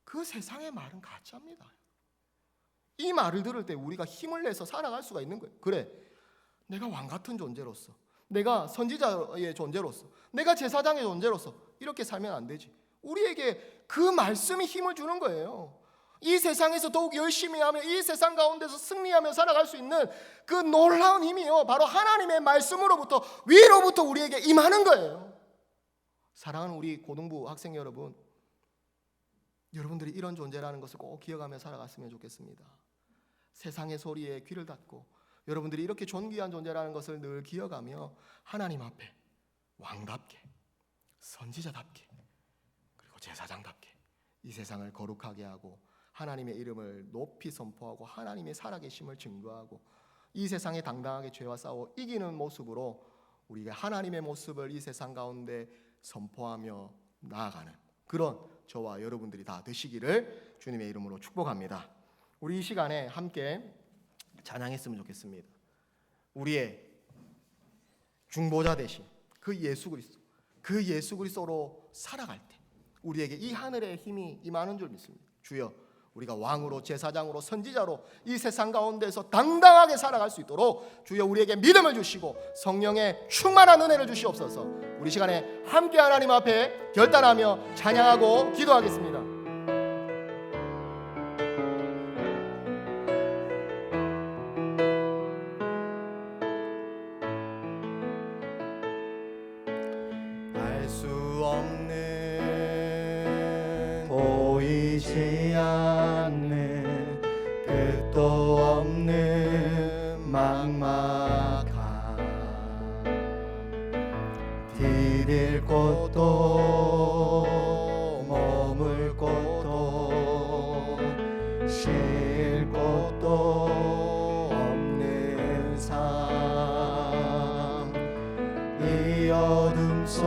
그 세상의 말은 가짜입니다. 이 말을 들을 때 우리가 힘을 내서 살아갈 수가 있는 거예요. 그래, 내가 왕 같은 존재로서, 내가 선지자의 존재로서, 내가 제사장의 존재로서 이렇게 살면 안 되지. 우리에게 그 말씀이 힘을 주는 거예요. 이 세상에서 더욱 열심히 하며 이 세상 가운데서 승리하며 살아갈 수 있는 그 놀라운 힘이요 바로 하나님의 말씀으로부터 위로부터 우리에게 임하는 거예요. 사랑하는 우리 고등부 학생 여러분, 여러분들이 이런 존재라는 것을 꼭 기억하며 살아갔으면 좋겠습니다. 세상의 소리에 귀를 닫고 여러분들이 이렇게 존귀한 존재라는 것을 늘 기억하며 하나님 앞에 왕답게, 선지자답게, 그리고 제사장답게 이 세상을 거룩하게 하고 하나님의 이름을 높이 선포하고 하나님의 살아계심을 증거하고 이 세상에 당당하게 죄와 싸워 이기는 모습으로 우리가 하나님의 모습을 이 세상 가운데 선포하며 나아가는 그런 저와 여러분들이 다 되시기를 주님의 이름으로 축복합니다. 우리 이 시간에 함께 찬양했으면 좋겠습니다. 우리의 중보자 되신 그 예수 그리스도, 그 예수 그리스도로 살아갈 때 우리에게 이 하늘의 힘이 임하는 줄 믿습니다. 주여, 우리가 왕으로, 제사장으로, 선지자로 이 세상 가운데서 당당하게 살아갈 수 있도록 주여 우리에게 믿음을 주시고 성령의 충만한 은혜를 주시옵소서. 우리 시간에 함께 하나님 앞에 결단하며 찬양하고 기도하겠습니다. 알 수 없는 보이지 않는 끝도 없는 막막함 디딜 곳도 머물 곳도 쉴 곳도 없는 삶 이 어둠 속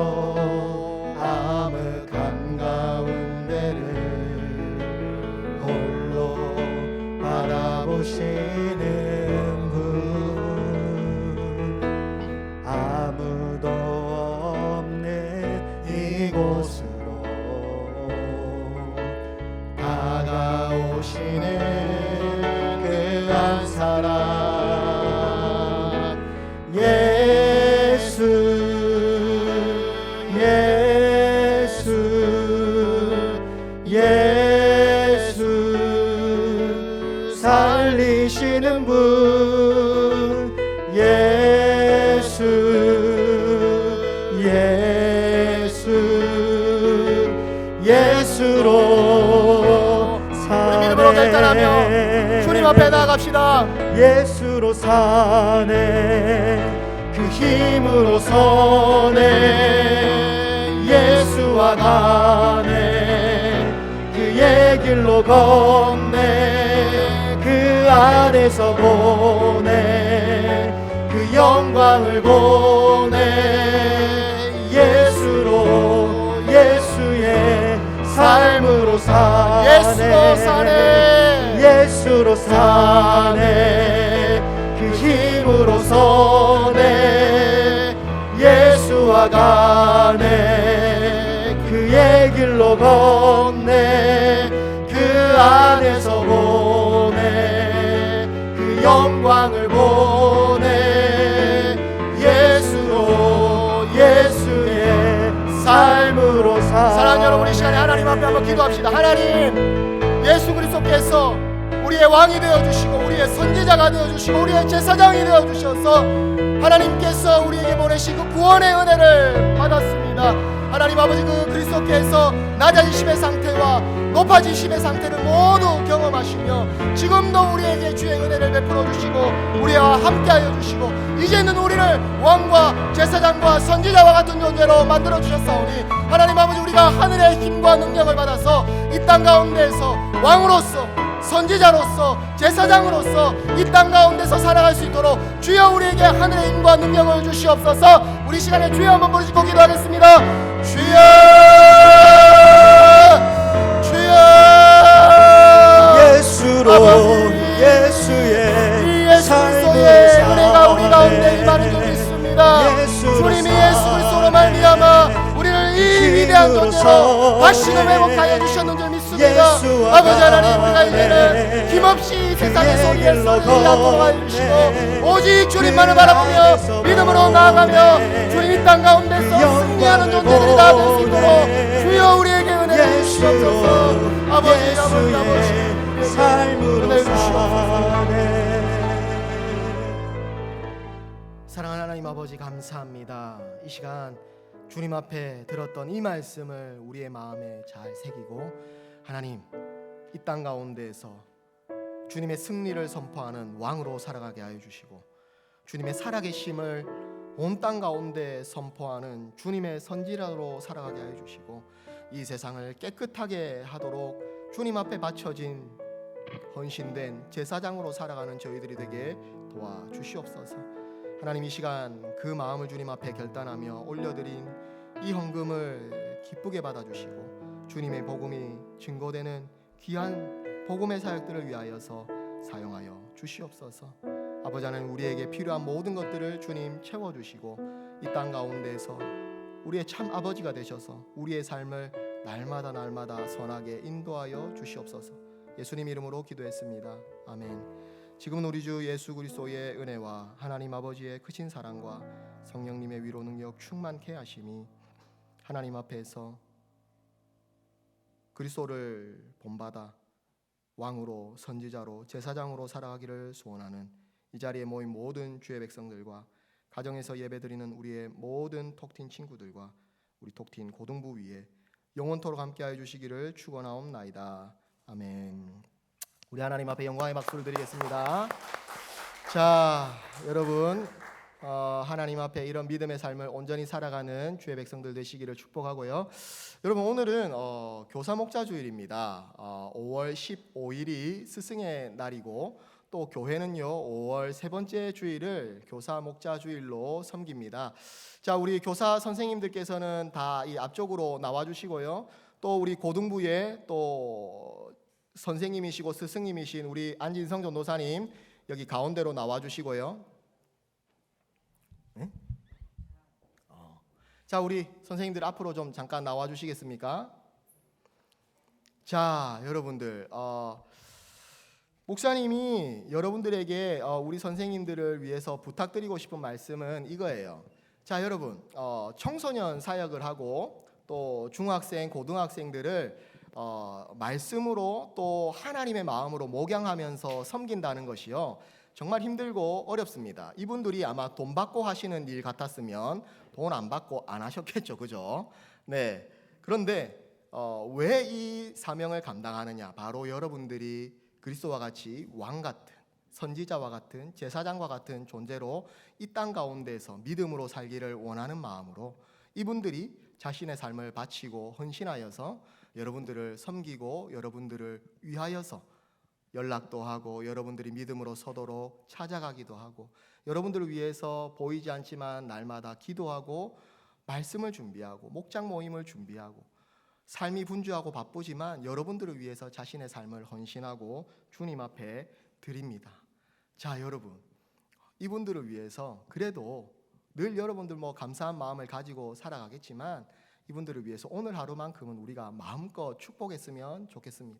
암흑한 가운데를 홀로 바라보시는 분 아무도 없는 이곳으로 다가오시는 그 한 사람 예수 살리시는 분 예수로 사네. 우리 믿음으로 결단하며 주님 앞에 나아갑시다. 예수로 사네. 그 힘으로 서네. 예수와 가네. 그의 길로 걷네. 그 안에서 보네. 그 영광을 보네. 예수로 예수의 삶으로 사네. 예수로 사네. 예수로 사네. 그 힘으로 서네. 예수와 가네. 그의 길로 걷네. 그 안에서 보네. 그 영광을 보네. 예수로 예수의 삶으로 사네. 사랑하는 여러분, 이 시간에 하나님 앞에 한번 기도합시다. 하나님, 예수 그리스도께서 우리의 왕이 되어주시고 우리의 선지자가 되어주시고 우리의 제사장이 되어주셔서 하나님께서 우리에게 보내신 그 구원의 은혜를 받았습니다. 하나님 아버지, 그 그리스도께서 낮아지심의 상태와 높아지심의 상태를 모두 경험하시며 지금도 우리에게 주의 은혜를 베풀어 주시고 우리와 함께하여 주시고 이제는 우리를 왕과 제사장과 선지자와 같은 존재로 만들어 주셨사오니 하나님 아버지, 우리가 하늘의 힘과 능력을 받아서 이 땅 가운데에서 왕으로서 선지자로서 제사장으로서 이 땅 가운데서 살아갈 수 있도록 주여 우리에게 하늘의 힘과 능력을 주시옵소서. 우리 시간에 주여 한번 부르짖고 기도하겠습니다. 주여 주여 예수로 아버지, 예수의 예수 삶을 그리스도의 은혜가 우리 가운데 사네. 임하는 줄 믿습니다. 예수로 주님이 사네. 예수 그리스도로 말미암아 우리를 이 위대한 힘으로 존재로 다시금 사네. 회복하여 주셨는 줄 믿습니다. 예수와 아버지 하나님, 우리가 가네. 이제는 힘없이 세상에서 그의 우리의 길로 손을 잡도록 하여 걷네. 주시고 오직 주님만을 그 바라보며 안에서 믿음으로 보네. 나아가며 주님 이 땅 가운데서 승리하는 영광을 존재들이 다 될 수 있도록 보네. 주여 우리에게 은혜를 주시옵소서. 아버지, 예수의 아버지, 삶으로 은혜를 주시옵소서. 사네. 사랑하는 하나님 아버지, 감사합니다. 이 시간 주님 앞에 들었던 이 말씀을 우리의 마음에 잘 새기고 하나님, 이 땅 가운데에서 주님의 승리를 선포하는 왕으로 살아가게 하여 주시고 주님의 살아계심을 온 땅 가운데 선포하는 주님의 선지자로 살아가게 하여 주시고 이 세상을 깨끗하게 하도록 주님 앞에 바쳐진 헌신된 제사장으로 살아가는 저희들이 되게 도와주시옵소서. 하나님, 이 시간 그 마음을 주님 앞에 결단하며 올려드린 이 헌금을 기쁘게 받아주시고 주님의 복음이 증거되는 귀한 복음의 사역들을 위하여서 사용하여 주시옵소서. 아버지 하나님, 우리에게 필요한 모든 것들을 주님 채워주시고 이 땅 가운데에서 우리의 참 아버지가 되셔서 우리의 삶을 날마다 선하게 인도하여 주시옵소서. 예수님 이름으로 기도했습니다. 아멘. 지금은 우리 주 예수 그리스도의 은혜와 하나님 아버지의 크신 사랑과 성령님의 위로 능력 충만케 하심이 하나님 앞에서 그리스도를 본받아 왕으로 선지자로 제사장으로 살아가기를 소원하는 이 자리에 모인 모든 주의 백성들과 가정에서 예배드리는 우리의 모든 톡틴 친구들과 우리 톡틴 고등부 위에 영원토록 함께하여 주시기를 축원하옵나이다. 아멘. 우리 하나님 앞에 영광의 박수를 드리겠습니다. 자, 여러분 하나님 앞에 이런 믿음의 삶을 온전히 살아가는 주의 백성들 되시기를 축복하고요. 여러분 오늘은 교사 목자 주일입니다. 5월 15일이 스승의 날이고 또 교회는요 5월 세 번째 주일을 교사 목자 주일로 섬깁니다. 자, 우리 교사 선생님들께서는 다 이 앞쪽으로 나와 주시고요. 또 우리 고등부에 또 선생님이시고 스승님이신 우리 안진성 전도사님 여기 가운데로 나와 주시고요. 네? 자, 우리 선생님들 앞으로 좀 잠깐 나와 주시겠습니까? 자, 여러분들 목사님이 여러분들에게 우리 선생님들을 위해서 부탁드리고 싶은 말씀은 이거예요. 자, 여러분 청소년 사역을 하고 또 중학생, 고등학생들을 말씀으로 또 하나님의 마음으로 목양하면서 섬긴다는 것이요 정말 힘들고 어렵습니다. 이분들이 아마 돈 받고 하시는 일 같았으면 돈 안 받고 안 하셨겠죠, 그죠? 네. 그런데 왜 이 사명을 감당하느냐? 바로 여러분들이 그리스도와 같이 왕 같은 선지자와 같은 제사장과 같은 존재로 이 땅 가운데서 믿음으로 살기를 원하는 마음으로 이분들이 자신의 삶을 바치고 헌신하여서 여러분들을 섬기고 여러분들을 위하여서 연락도 하고 여러분들이 믿음으로 서도록 찾아가기도 하고 여러분들을 위해서 보이지 않지만 날마다 기도하고 말씀을 준비하고 목장 모임을 준비하고 삶이 분주하고 바쁘지만 여러분들을 위해서 자신의 삶을 헌신하고 주님 앞에 드립니다. 자, 여러분 이분들을 위해서 그래도 늘 여러분들 감사한 마음을 가지고 살아가겠지만 이분들을 위해서 오늘 하루만큼은 우리가 마음껏 축복했으면 좋겠습니다.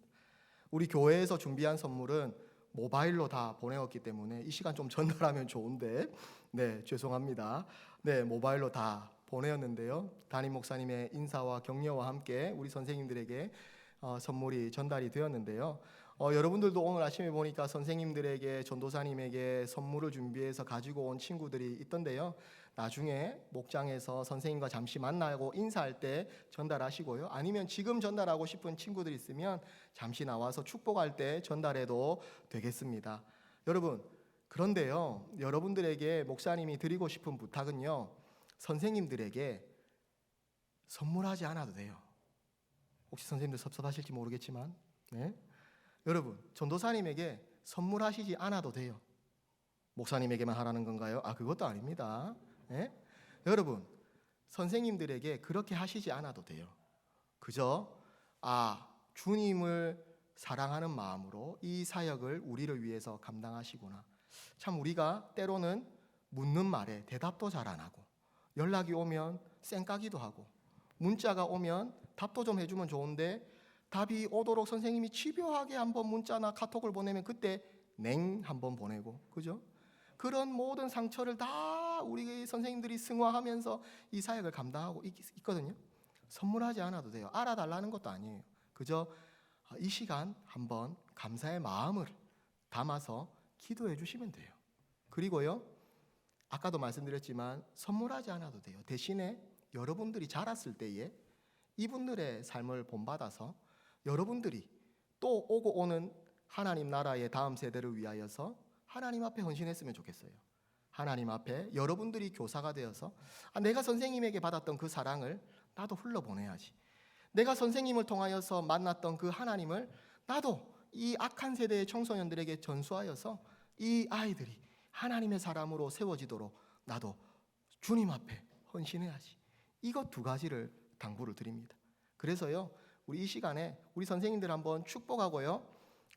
우리 교회에서 준비한 선물은 모바일로 다 보내었기 때문에 이 시간 좀 전달하면 좋은데 네, 죄송합니다. 네, 모바일로 다 보내었는데요. 담임 목사님의 인사와 격려와 함께 우리 선생님들에게 선물이 전달이 되었는데요. 여러분들도 오늘 아침에 보니까 선생님들에게 전도사님에게 선물을 준비해서 가지고 온 친구들이 있던데요. 나중에 목장에서 선생님과 잠시 만나고 인사할 때 전달하시고요. 아니면 지금 전달하고 싶은 친구들 있으면 잠시 나와서 축복할 때 전달해도 되겠습니다. 여러분, 그런데요. 여러분들에게 목사님이 드리고 싶은 부탁은요. 선생님들에게 선물하지 않아도 돼요. 혹시 선생님들 섭섭하실지 모르겠지만 네? 여러분, 전도사님에게 선물하시지 않아도 돼요. 목사님에게만 하라는 건가요? 그것도 아닙니다. 네? 여러분, 선생님들에게 그렇게 하시지 않아도 돼요. 그저 주님을 사랑하는 마음으로 이 사역을 우리를 위해서 감당하시구나. 참 우리가 때로는 묻는 말에 대답도 잘 안 하고 연락이 오면 쌩까기도 하고 문자가 오면 답도 좀 해주면 좋은데 답이 오도록 선생님이 집요하게 한번 문자나 카톡을 보내면 그때 냉 한번 보내고 그죠? 그런 모든 상처를 다 우리 선생님들이 승화하면서 이 사역을 감당하고 있거든요. 선물하지 않아도 돼요. 알아달라는 것도 아니에요. 그저 이 시간 한번 감사의 마음을 담아서 기도해 주시면 돼요. 그리고요, 아까도 말씀드렸지만 선물하지 않아도 돼요. 대신에 여러분들이 자랐을 때에 이분들의 삶을 본받아서 여러분들이 또 오고 오는 하나님 나라의 다음 세대를 위하여서 하나님 앞에 헌신했으면 좋겠어요. 하나님 앞에 여러분들이 교사가 되어서 내가 선생님에게 받았던 그 사랑을 나도 흘러보내야지. 내가 선생님을 통하여서 만났던 그 하나님을 나도 이 악한 세대의 청소년들에게 전수하여서 이 아이들이 하나님의 사람으로 세워지도록 나도 주님 앞에 헌신해야지. 이것 두 가지를 당부를 드립니다. 그래서요, 우리 이 시간에 우리 선생님들 한번 축복하고요,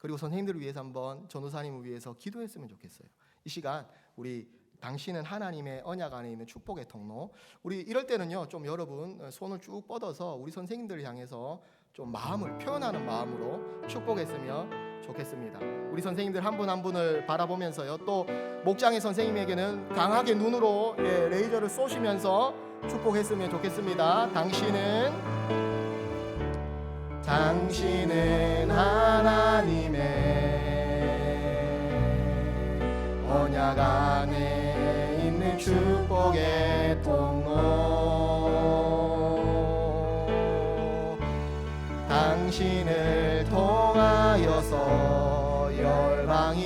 그리고 선생님들을 위해서 한번 전도사님을 위해서 기도했으면 좋겠어요. 이 시간 우리 당신은 하나님의 언약 안에 있는 축복의 통로. 우리 이럴 때는요, 좀 여러분 손을 쭉 뻗어서 우리 선생님들을 향해서 좀 마음을 표현하는 마음으로 축복했으면 좋겠습니다. 우리 선생님들 한 분 한 분을 바라보면서요, 또 목장의 선생님에게는 강하게 눈으로 레이저를 쏘시면서 축복했으면 좋겠습니다. 당신은 하나님의 언약 안에 있는 축복의 통로, 당신을 통하여서 열방이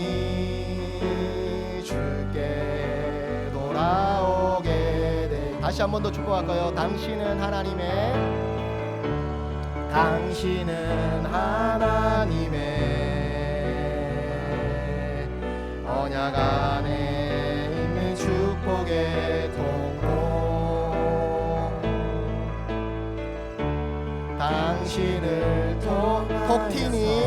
주께 돌아오게 돼. 다시 한 번 더 축복할까요? 당신은 하나님의 언약 안에 있는 축복의 통로, 당신을 톡티니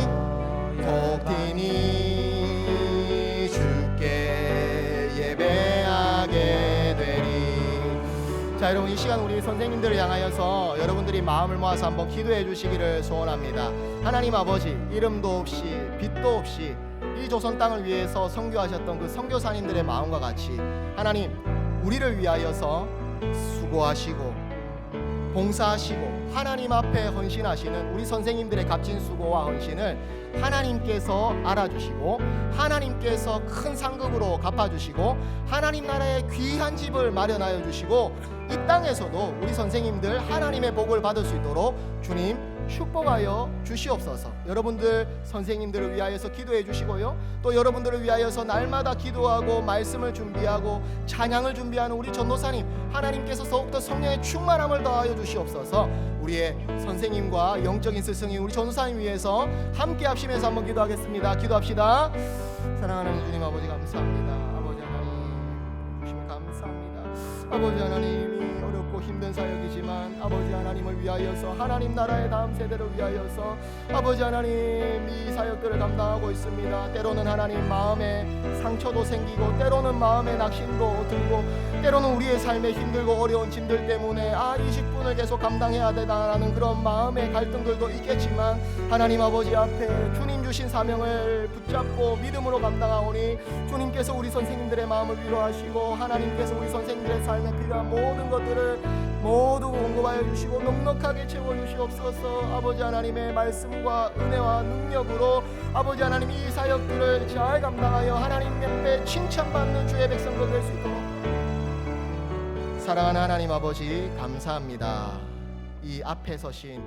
주께 예배하게 되리. 자, 여러분, 이 시간 우리 선생님들을 향하여서 여러분들이 마음을 모아서 한번 기도해 주시기를 소원합니다. 하나님 아버지, 이름도 없이 빛도 없이 이 조선 땅을 위해서 선교하셨던 그 선교사님들의 마음과 같이 하나님, 우리를 위하여서 수고하시고 봉사하시고 하나님 앞에 헌신하시는 우리 선생님들의 값진 수고와 헌신을 하나님께서 알아주시고 하나님께서 큰 상급으로 갚아주시고 하나님 나라의 귀한 집을 마련하여 주시고 이 땅에서도 우리 선생님들 하나님의 복을 받을 수 있도록 주님 축복하여 주시옵소서. 여러분들 선생님들을 위하여서 기도해 주시고요, 또 여러분들을 위하여서 날마다 기도하고 말씀을 준비하고 찬양을 준비하는 우리 전도사님, 하나님께서 더욱더 성령의 충만함을 더하여 주시옵소서. 우리의 선생님과 영적인 스승인 우리 전도사님 위해서 함께 합심해서 한번 기도하겠습니다. 기도합시다. 사랑하는 주님 아버지, 감사합니다. 아버지 하나님 주심 감사합니다. 아버지 하나님이 어렵고 힘든 사역이지만 아버지 하나님을 위하여서, 하나님 나라의 다음 세대를 위하여서 아버지 하나님 이 사역들을 감당하고 있습니다. 때로는 하나님 마음에 상처도 생기고, 때로는 마음에 낙심도 들고, 때로는 우리의 삶에 힘들고 어려운 짐들 때문에 20분을 계속 감당해야 되다라는 그런 마음의 갈등들도 있겠지만, 하나님 아버지 앞에 주님 주신 사명을 붙잡고 믿음으로 감당하오니 주님께서 우리 선생님들의 마음을 위로하시고 하나님께서 우리 선생님들의 삶에 필요한 모든 것들을 모두 공급하여 주시고 넉넉하게 채워주시옵소서. 아버지 하나님의 말씀과 은혜와 능력으로 아버지 하나님 이 사역들을 잘 감당하여 하나님 앞에 칭찬받는 주의 백성들 될 수 있도록. 사랑하는 하나님 아버지, 감사합니다. 이 앞에 서신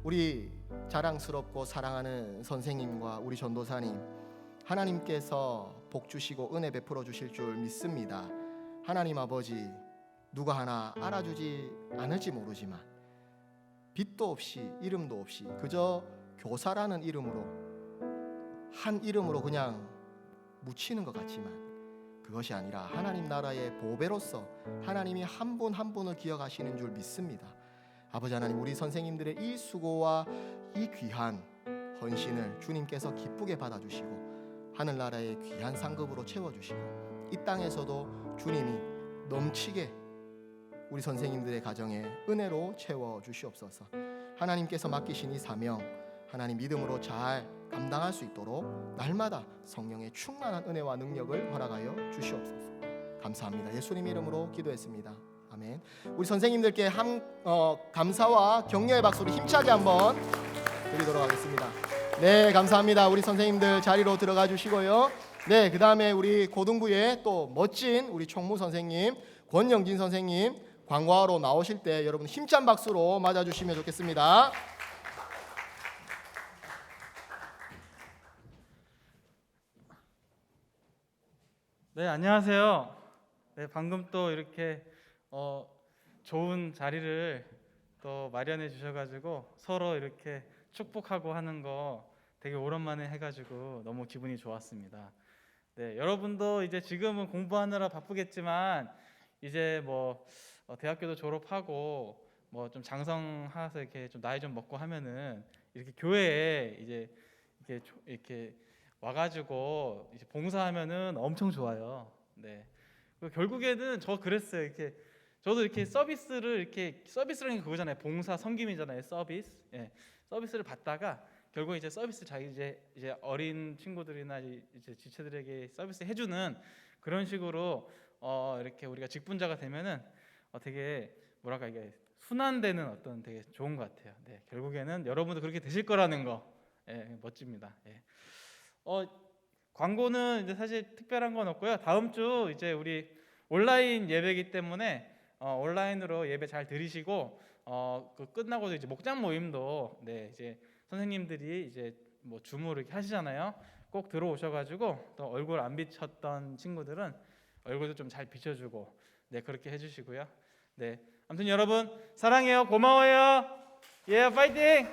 우리 자랑스럽고 사랑하는 선생님과 우리 전도사님, 하나님께서 복 주시고 은혜 베풀어 주실 줄 믿습니다. 하나님 아버지, 누가 하나 알아주지 않을지 모르지만 빛도 없이 이름도 없이 그저 교사라는 이름으로, 한 이름으로 그냥 묻히는 것 같지만 그것이 아니라 하나님 나라의 보배로서 하나님이 한 분 한 분을 기억하시는 줄 믿습니다. 아버지 하나님, 우리 선생님들의 이 수고와 이 귀한 헌신을 주님께서 기쁘게 받아주시고 하늘나라의 귀한 상급으로 채워주시고 이 땅에서도 주님이 넘치게 우리 선생님들의 가정에 은혜로 채워주시옵소서. 하나님께서 맡기신 이 사명 하나님 믿음으로 잘 감당할 수 있도록 날마다 성령의 충만한 은혜와 능력을 허락하여 주시옵소서. 감사합니다. 예수님 이름으로 기도했습니다. 아멘. 우리 선생님들께 감사와 격려의 박수를 힘차게 한번 드리도록 하겠습니다. 네, 감사합니다. 우리 선생님들 자리로 들어가 주시고요. 네, 그 다음에 우리 고등부의 또 멋진 우리 총무 선생님 권영진 선생님 광고하러 나오실 때 여러분 힘찬 박수로 맞아주시면 좋겠습니다. 네, 안녕하세요. 네, 방금 또 이렇게 좋은 자리를 또 마련해 주셔가지고 서로 이렇게 축복하고 하는 거 되게 오랜만에 해가지고 너무 기분이 좋았습니다. 네, 여러분도 이제 지금은 공부하느라 바쁘겠지만 이제 뭐 대학교도 졸업하고 뭐 좀 장성해서 이렇게 좀 나이 좀 먹고 하면은 이렇게 교회에 이제 이렇게 와가지고 이제 봉사하면은 엄청 좋아요. 네. 결국에는 저 그랬어요. 이렇게 저도 이렇게 서비스라는 게 그거잖아요. 봉사 섬김이잖아요. 서비스. 예. 서비스를 받다가 결국 이제 서비스 자기 이제 어린 친구들이나 이제 지체들에게 서비스 해주는 그런 식으로 이렇게 우리가 직분자가 되면은 되게 뭐랄까 이게 순환되는 어떤 되게 좋은 것 같아요. 네, 결국에는 여러분도 그렇게 되실 거라는 거, 예, 멋집니다. 예. 광고는 이제 사실 특별한 건 없고요. 다음 주 이제 우리 온라인 예배이기 때문에 온라인으로 예배 잘 들으시고 그 끝나고도 이제 목장 모임도 네, 이제 선생님들이 이제 뭐 줌으로 이렇게 하시잖아요. 꼭 들어오셔가지고 또 얼굴 안 비쳤던 친구들은 얼굴도 좀 잘 비춰주고 네 그렇게 해주시고요. 네, 아무튼 여러분 사랑해요, 고마워요, 예, 파이팅!